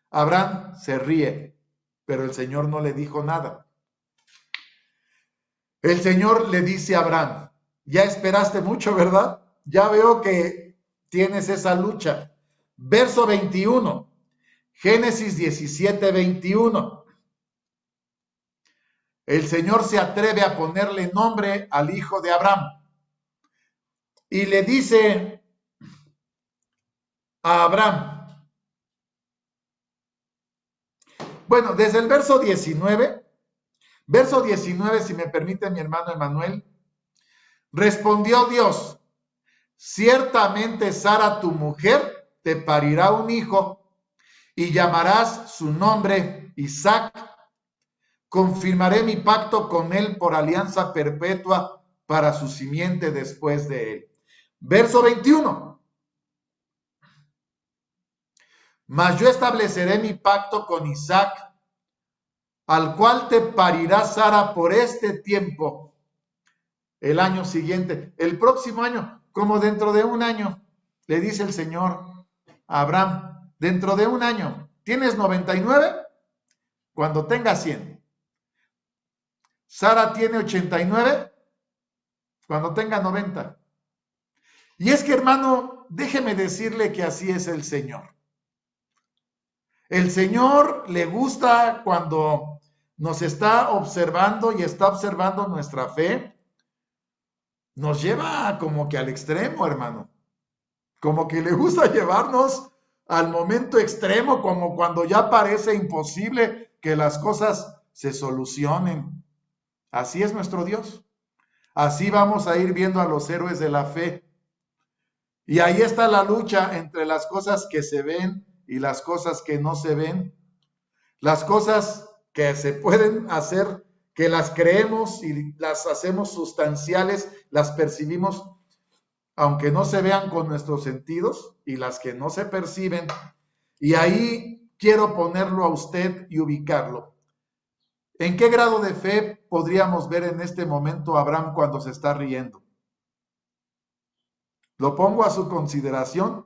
Abraham se ríe, pero el Señor no le dijo nada. El Señor le dice a Abraham, ya esperaste mucho, ¿verdad? Ya veo que tienes esa lucha. Verso 21, Génesis 17, 21. El Señor se atreve a ponerle nombre al hijo de Abraham. Y le dice a Abraham, bueno, desde el verso 19, si me permite mi hermano Emanuel, respondió Dios, ciertamente Sara tu mujer te parirá un hijo y llamarás su nombre Isaac. Confirmaré mi pacto con él por alianza perpetua para su simiente después de él. Verso 21. Mas yo estableceré mi pacto con Isaac, al cual te parirá Sara por este tiempo, el año siguiente, el próximo año, como dentro de un año, le dice el Señor a Abraham, dentro de un año, ¿tienes 99? Cuando tengas 100. Sara tiene 89, cuando tenga 90. Y es que, hermano, déjeme decirle que así es el Señor. El Señor le gusta cuando nos está observando y está observando nuestra fe. Nos lleva como que al extremo, hermano. Como que le gusta llevarnos al momento extremo, como cuando ya parece imposible que las cosas se solucionen. Así es nuestro Dios. Así vamos a ir viendo a los héroes de la fe. Y ahí está la lucha entre las cosas que se ven y las cosas que no se ven. Las cosas que se pueden hacer, que las creemos y las hacemos sustanciales, las percibimos, aunque no se vean con nuestros sentidos, y las que no se perciben. Y ahí quiero ponerlo a usted y ubicarlo. ¿En qué grado de fe podríamos ver en este momento a Abraham cuando se está riendo? Lo pongo a su consideración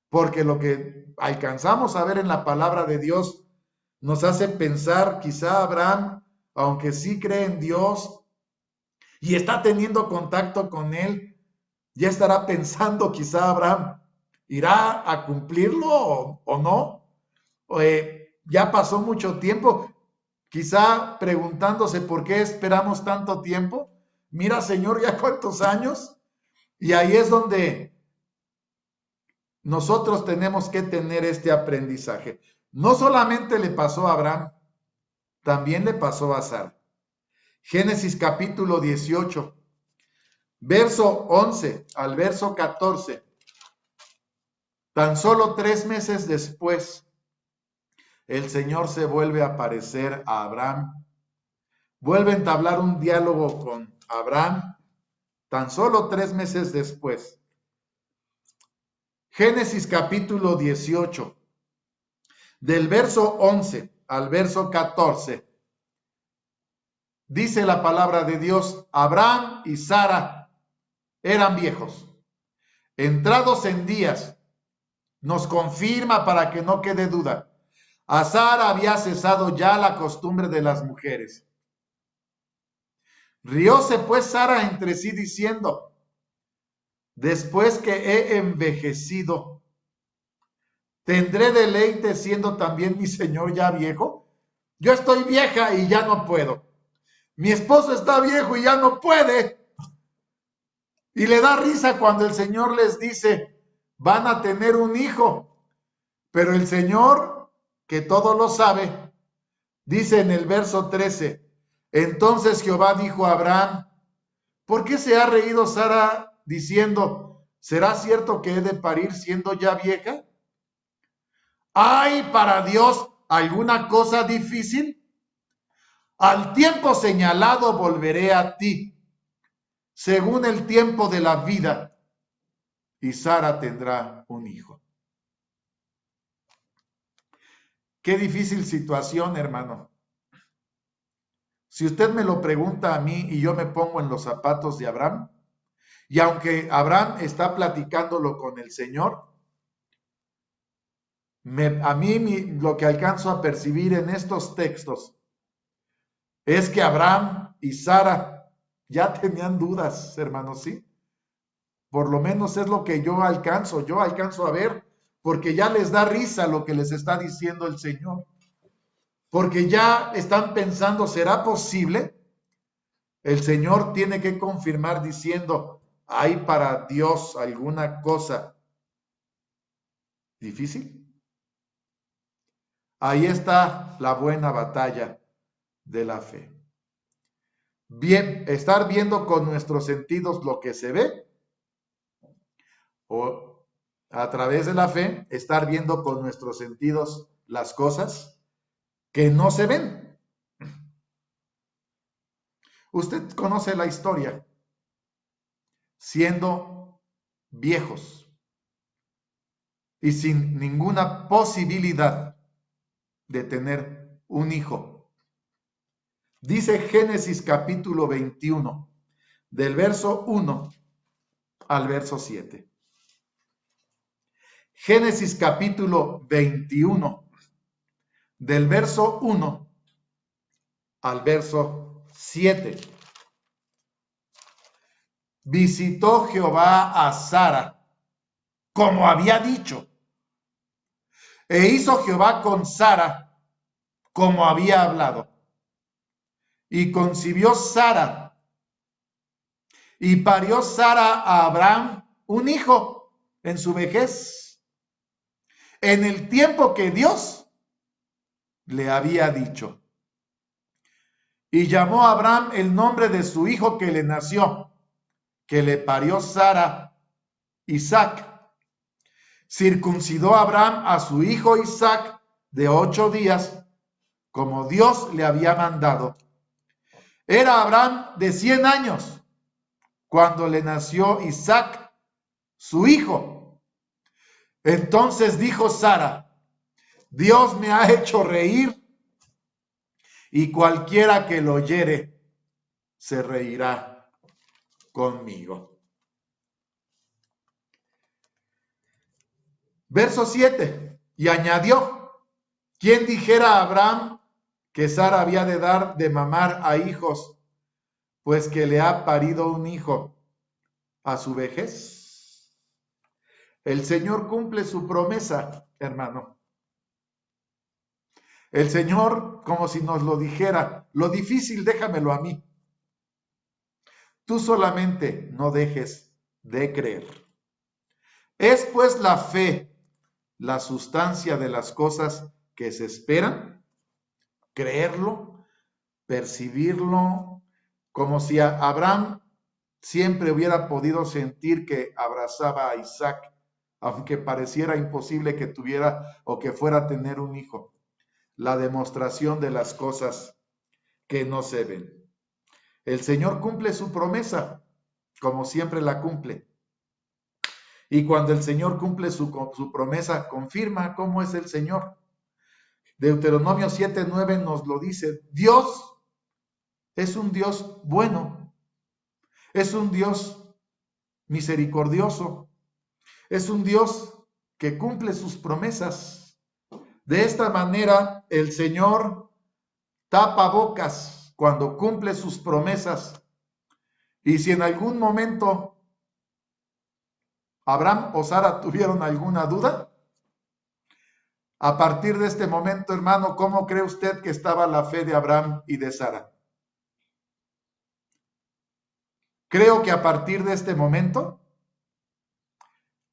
porque lo que alcanzamos a ver en la palabra de Dios nos hace pensar, quizá Abraham, aunque sí cree en Dios y está teniendo contacto con él, ya estará pensando, quizá Abraham, ¿irá a cumplirlo o no? Ya pasó mucho tiempo, quizá preguntándose por qué esperamos tanto tiempo. Mira, Señor, ya cuántos años. Y ahí es donde nosotros tenemos que tener este aprendizaje. No solamente le pasó a Abraham, también le pasó a Sara. Génesis capítulo 18, verso 11 al verso 14. Tan solo 3 meses después, el Señor se vuelve a aparecer a Abraham. Vuelve a entablar un diálogo con Abraham. Tan solo 3 meses después. Génesis capítulo 18, del verso 11 al verso 14, dice la palabra de Dios, Abraham y Sara eran viejos, entrados en días, nos confirma para que no quede duda. A Sara había cesado ya la costumbre de las mujeres. Rióse pues Sara entre sí diciendo, después que he envejecido, ¿tendré deleite siendo también mi señor ya viejo? Yo estoy vieja y ya no puedo. Mi esposo está viejo y ya no puede. Y le da risa cuando el Señor les dice, van a tener un hijo. Pero el Señor, que todo lo sabe, dice en el verso 13, entonces Jehová dijo a Abraham, ¿por qué se ha reído Sara diciendo, ¿será cierto que he de parir siendo ya vieja? ¿Hay para Dios alguna cosa difícil? Al tiempo señalado volveré a ti, según el tiempo de la vida, y Sara tendrá un hijo. Qué difícil situación, hermano. Si usted me lo pregunta a mí y yo me pongo en los zapatos de Abraham, y aunque Abraham está platicándolo con el Señor, a mí lo que alcanzo a percibir en estos textos es que Abraham y Sara ya tenían dudas, hermanos, ¿sí? Por lo menos es lo que yo alcanzo a ver, porque ya les da risa lo que les está diciendo el Señor. Porque ya están pensando, ¿será posible? El Señor tiene que confirmar diciendo, ¿hay para Dios alguna cosa difícil? Ahí está la buena batalla de la fe. Bien, estar viendo con nuestros sentidos lo que se ve, o a través de la fe, estar viendo con nuestros sentidos las cosas que no se ven. Usted conoce la historia. Siendo viejos y sin ninguna posibilidad de tener un hijo. Dice Génesis capítulo 21, del verso 1 al verso 7. Génesis capítulo 21, del verso 1 al verso 7. Visitó Jehová a Sara, como había dicho, e hizo Jehová con Sara, como había hablado. Y concibió Sara, y parió Sara a Abraham un hijo en su vejez, en el tiempo que Dios le había dicho. Y llamó a Abraham el nombre de su hijo que le nació, que le parió Sara, Isaac. Circuncidó a Abraham a su hijo Isaac de 8 días, como Dios le había mandado. Era Abraham de 100 años cuando le nació Isaac, su hijo. Entonces dijo Sara, Dios me ha hecho reír, y cualquiera que lo oyere se reirá conmigo. Verso 7. Y añadió, ¿quién dijera a Abraham que Sara había de dar de mamar a hijos, pues que le ha parido un hijo a su vejez? El Señor cumple su promesa, hermano. El Señor, como si nos lo dijera, lo difícil déjamelo a mí. Tú solamente no dejes de creer. Es pues la fe la sustancia de las cosas que se esperan, creerlo, percibirlo, como si Abraham siempre hubiera podido sentir que abrazaba a Isaac, aunque pareciera imposible que tuviera o que fuera a tener un hijo. La demostración de las cosas que no se ven. El Señor cumple su promesa, como siempre la cumple. Y cuando el Señor cumple su promesa, confirma cómo es el Señor. Deuteronomio 7:9 nos lo dice. Dios es un Dios bueno. Es un Dios misericordioso. Es un Dios que cumple sus promesas. De esta manera, el Señor tapa bocas cuando cumple sus promesas. Y si en algún momento Abraham o Sara tuvieron alguna duda, a partir de este momento, hermano, ¿cómo cree usted que estaba la fe de Abraham y de Sara? Creo que a partir de este momento,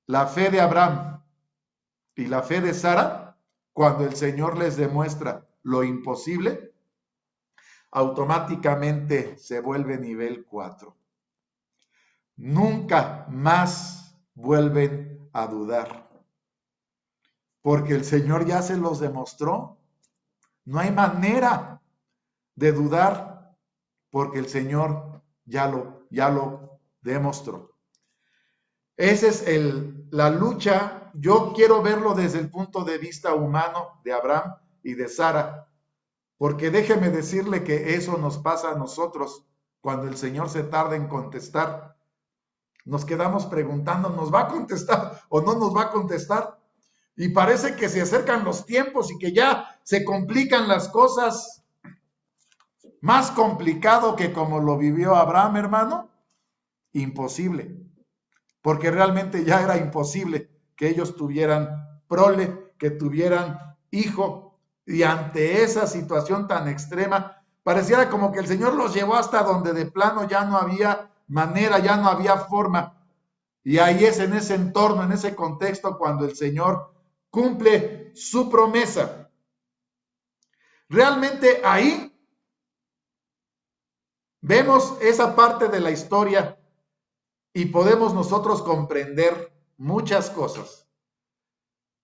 la fe de Abraham y la fe de Sara, cuando el Señor les demuestra lo imposible, automáticamente se vuelve nivel 4. Nunca más vuelven a dudar, porque el Señor ya se los demostró. No hay manera de dudar, porque el Señor ya lo demostró. Esa es la lucha. Yo quiero verlo desde el punto de vista humano de Abraham y de Sara, porque déjeme decirle que eso nos pasa a nosotros cuando el Señor se tarda en contestar. Nos quedamos preguntando, ¿nos va a contestar o no nos va a contestar? Y parece que se acercan los tiempos y que ya se complican las cosas. Más complicado que como lo vivió Abraham, hermano, imposible. Porque realmente ya era imposible que ellos tuvieran prole, que tuvieran hijo. Y ante esa situación tan extrema, pareciera como que el Señor los llevó hasta donde de plano ya no había manera, ya no había forma. Y ahí es en ese entorno, en ese contexto, cuando el Señor cumple su promesa. Realmente ahí vemos esa parte de la historia y podemos nosotros comprender muchas cosas.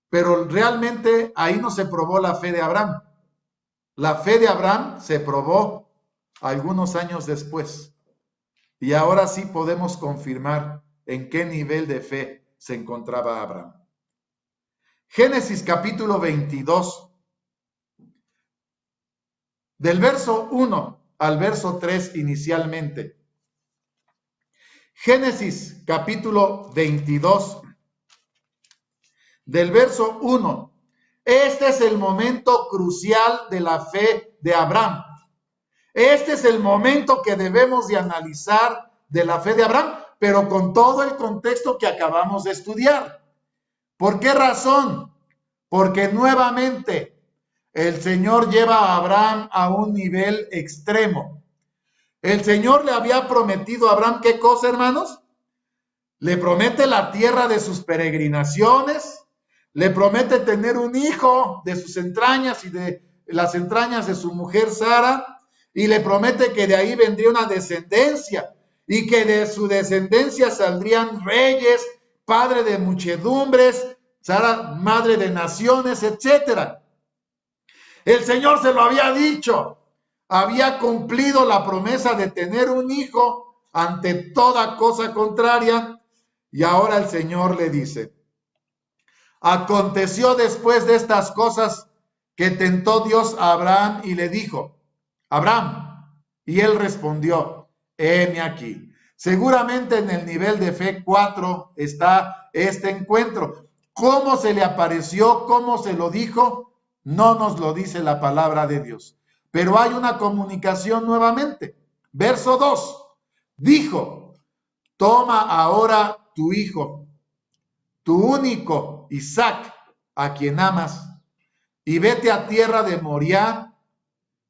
Pero realmente ahí no se probó la fe de Abraham. La fe de Abraham se probó algunos años después. Y ahora sí podemos confirmar en qué nivel de fe se encontraba Abraham. Génesis capítulo 22, del verso 1 al verso 3 inicialmente. Génesis capítulo 22, del verso 1. Este es el momento crucial de la fe de Abraham. Este es el momento que debemos de analizar de la fe de Abraham, pero con todo el contexto que acabamos de estudiar. ¿Por qué razón? Porque nuevamente el Señor lleva a Abraham a un nivel extremo. El Señor le había prometido a Abraham, ¿qué cosa, hermanos? Le promete la tierra de sus peregrinaciones, le promete tener un hijo de sus entrañas y de las entrañas de su mujer Sara, y le promete que de ahí vendría una descendencia, y que de su descendencia saldrían reyes, padre de muchedumbres, Sara, madre de naciones, etc. El Señor se lo había dicho, había cumplido la promesa de tener un hijo ante toda cosa contraria, y ahora el Señor le dice, aconteció después de estas cosas que tentó Dios a Abraham y le dijo, Abraham, y él respondió, heme aquí. Seguramente en el nivel de fe 4 está este encuentro. ¿Cómo se le apareció? ¿Cómo se lo dijo? No nos lo dice la palabra de Dios. Pero hay una comunicación nuevamente. Verso 2. Dijo, toma ahora tu hijo, tu único Isaac, a quien amas, y vete a tierra de Moriah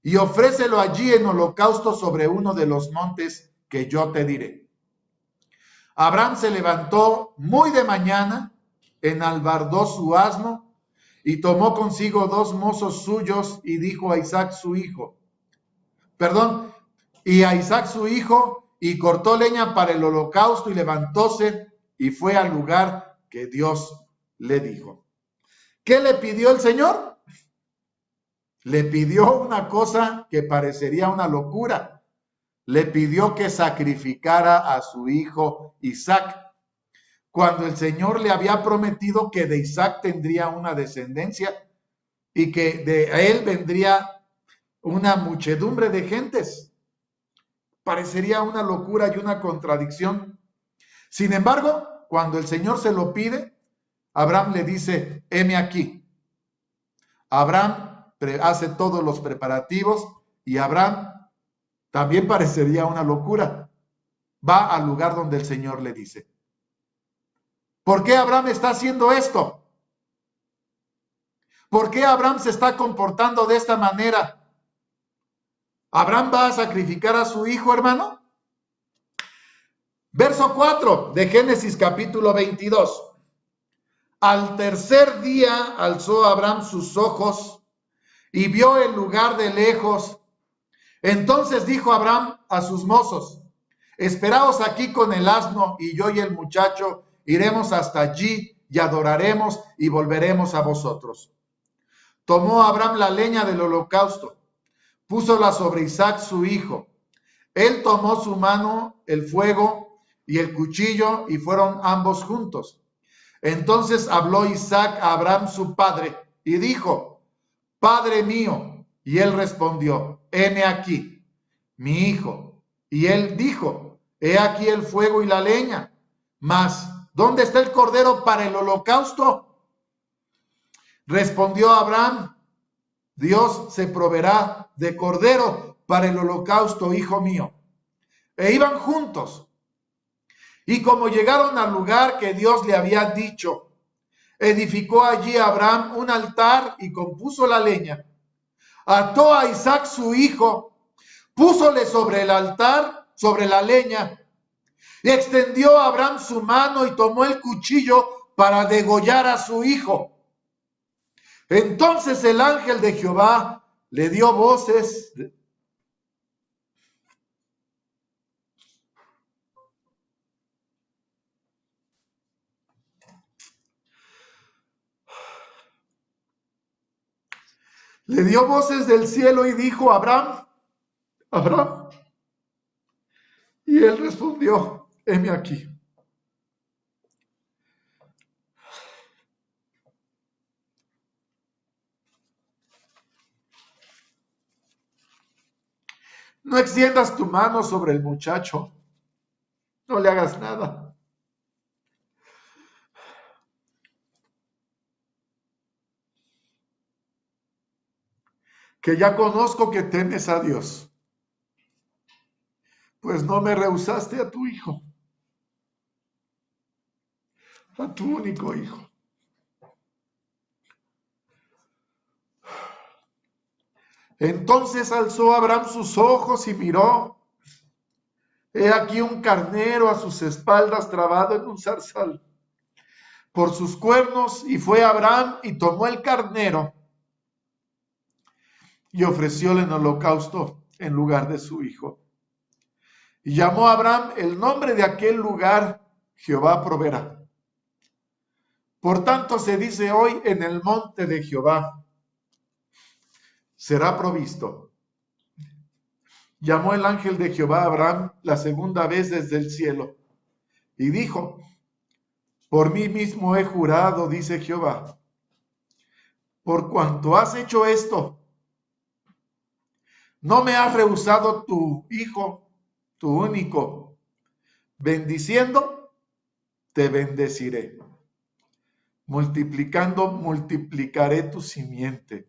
y ofrécelo allí en holocausto sobre uno de los montes que yo te diré. Abraham se levantó muy de mañana, enalbardó su asno y tomó consigo 2 mozos suyos y dijo a Isaac su hijo, y cortó leña para el holocausto y levantóse y fue al lugar que Dios le dijo. ¿Qué le pidió el Señor? Le pidió una cosa que parecería una locura. Le pidió que sacrificara a su hijo Isaac, cuando el Señor le había prometido que de Isaac tendría una descendencia y que de él vendría una muchedumbre de gentes. Parecería una locura y una contradicción. Sin embargo, cuando el Señor se lo pide, Abraham le dice, heme aquí. Abraham hace todos los preparativos y Abraham también parecería una locura. Va al lugar donde el Señor le dice. ¿Por qué Abraham está haciendo esto? ¿Por qué Abraham se está comportando de esta manera? ¿Abraham va a sacrificar a su hijo, hermano? Verso 4 de Génesis capítulo 22. Al tercer día alzó Abraham sus ojos y vio el lugar de lejos. Entonces dijo Abraham a sus mozos, esperaos aquí con el asno y yo y el muchacho iremos hasta allí y adoraremos y volveremos a vosotros. Tomó Abraham la leña del holocausto, púsola sobre Isaac su hijo. Él tomó su mano el fuego y el cuchillo y fueron ambos juntos. Entonces habló Isaac a Abraham su padre y dijo, Padre mío. Y él respondió, heme aquí, mi hijo. Y él dijo, he aquí el fuego y la leña, mas ¿dónde está el cordero para el holocausto? Respondió Abraham, Dios se proveerá de cordero para el holocausto, hijo mío. E iban juntos. Y como llegaron al lugar que Dios le había dicho, edificó allí Abraham un altar y compuso la leña. Ató a Isaac su hijo, púsole sobre el altar, sobre la leña, y extendió a Abraham su mano y tomó el cuchillo para degollar a su hijo. Entonces el ángel de Jehová le dio voces. Le dio voces del cielo y dijo, Abraham, Abraham. Y él respondió, heme aquí. No extiendas tu mano sobre el muchacho. No le hagas nada. Que ya conozco que temes a Dios, pues no me rehusaste a tu hijo, a tu único hijo. Entonces alzó Abraham sus ojos y miró. He aquí un carnero a sus espaldas trabado en un zarzal por sus cuernos, y fue Abraham y tomó el carnero y ofrecióle en holocausto en lugar de su hijo. Y llamó a Abraham el nombre de aquel lugar, Jehová proveerá. Por tanto se dice hoy, en el monte de Jehová será provisto. Llamó el ángel de Jehová a Abraham la segunda vez desde el cielo y dijo, por mí mismo he jurado, dice Jehová, por cuanto has hecho esto, no me has rehusado tu hijo, tu único, bendiciendo, te bendeciré. Multiplicando, multiplicaré tu simiente,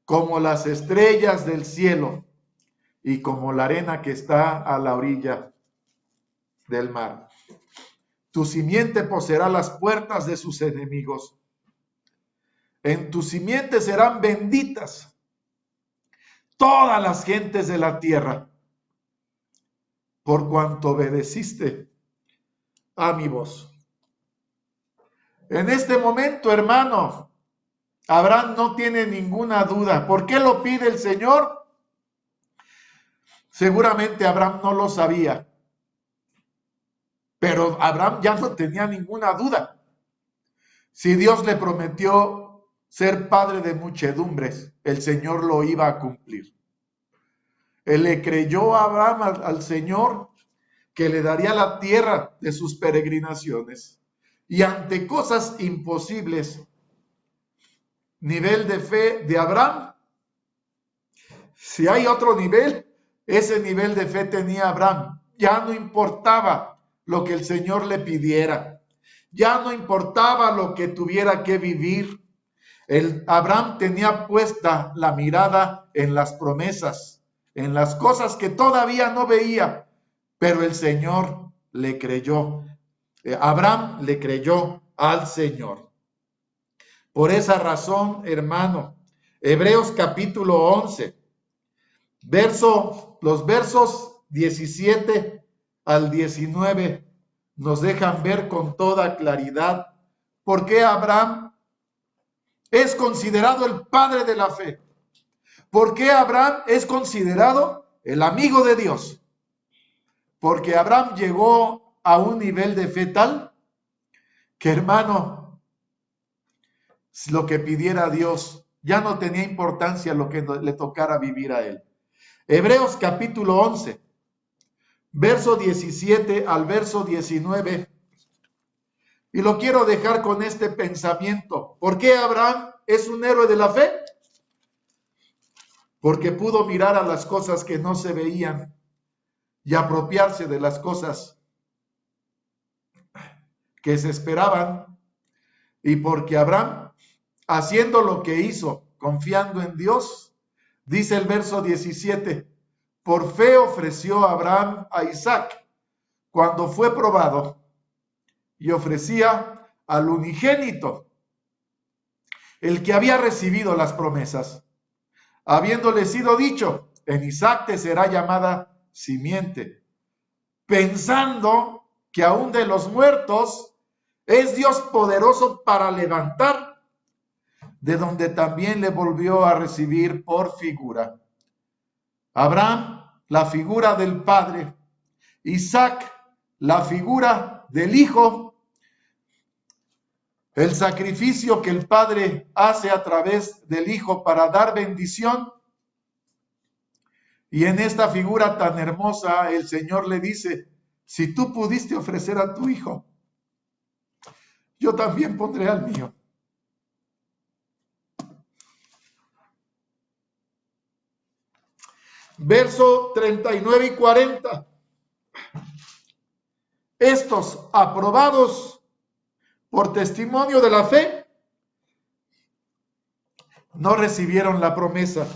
como las estrellas del cielo y como la arena que está a la orilla del mar. Tu simiente poseerá las puertas de sus enemigos. En tu simiente serán benditas todas las gentes de la tierra, por cuanto obedeciste a mi voz. En este momento, hermano, Abraham no tiene ninguna duda. ¿Por qué lo pide el Señor? Seguramente Abraham no lo sabía, pero Abraham ya no tenía ninguna duda. Si Dios le prometió ser padre de muchedumbres, el Señor lo iba a cumplir. Él le creyó a Abraham al Señor que le daría la tierra de sus peregrinaciones. Y ante cosas imposibles, nivel de fe de Abraham, si hay otro nivel, ese nivel de fe tenía Abraham. Ya no importaba lo que el Señor le pidiera, ya no importaba lo que tuviera que vivir. Abraham tenía puesta la mirada en las promesas, en las cosas que todavía no veía, pero el Señor le creyó. Abraham le creyó al Señor. Por esa razón, hermano, Hebreos capítulo 11, los versos 17 al 19 nos dejan ver con toda claridad por qué Abraham es considerado el padre de la fe. ¿Por qué Abraham es considerado el amigo de Dios? Porque Abraham llegó a un nivel de fe tal que, hermano, lo que pidiera a Dios ya no tenía importancia lo que le tocara vivir a él. Hebreos capítulo 11, verso 17 al verso 19. Y lo quiero dejar con este pensamiento. ¿Por qué Abraham es un héroe de la fe? porque pudo mirar a las cosas que no se veían y apropiarse de las cosas que se esperaban, y porque Abraham, haciendo lo que hizo, confiando en Dios, dice el verso 17, por fe ofreció Abraham a Isaac cuando fue probado, y ofrecía al unigénito, el que había recibido las promesas, habiéndole sido dicho, en Isaac te será llamada simiente, pensando que aún de los muertos es Dios poderoso para levantar, de donde también le volvió a recibir por figura. Abraham, la figura del Padre, Isaac, la figura del Hijo, el sacrificio que el Padre hace a través del Hijo para dar bendición. Y en esta figura tan hermosa, el Señor le dice, si tú pudiste ofrecer a tu Hijo, yo también pondré al mío. Verso 39 y 40. Estos aprobados por testimonio de la fe, no recibieron la promesa,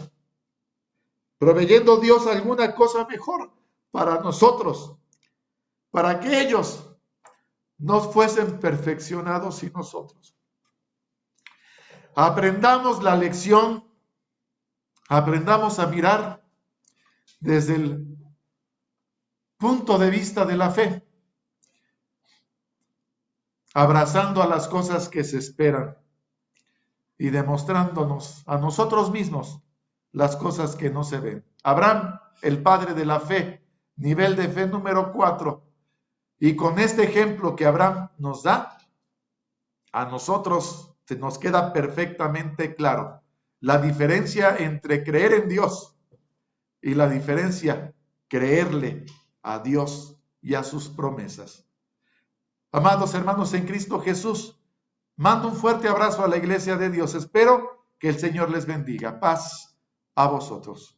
proveyendo Dios alguna cosa mejor para nosotros, para que ellos no fuesen perfeccionados y nosotros. Aprendamos la lección, aprendamos a mirar desde el punto de vista de la fe, abrazando a las cosas que se esperan y demostrándonos a nosotros mismos las cosas que no se ven. Abraham, el padre de la fe, nivel de fe número 4, y con este ejemplo que Abraham nos da, a nosotros se nos queda perfectamente claro la diferencia entre creer en Dios y la diferencia creerle a Dios y a sus promesas. Amados hermanos en Cristo Jesús, mando un fuerte abrazo a la iglesia de Dios. Espero que el Señor les bendiga. Paz a vosotros.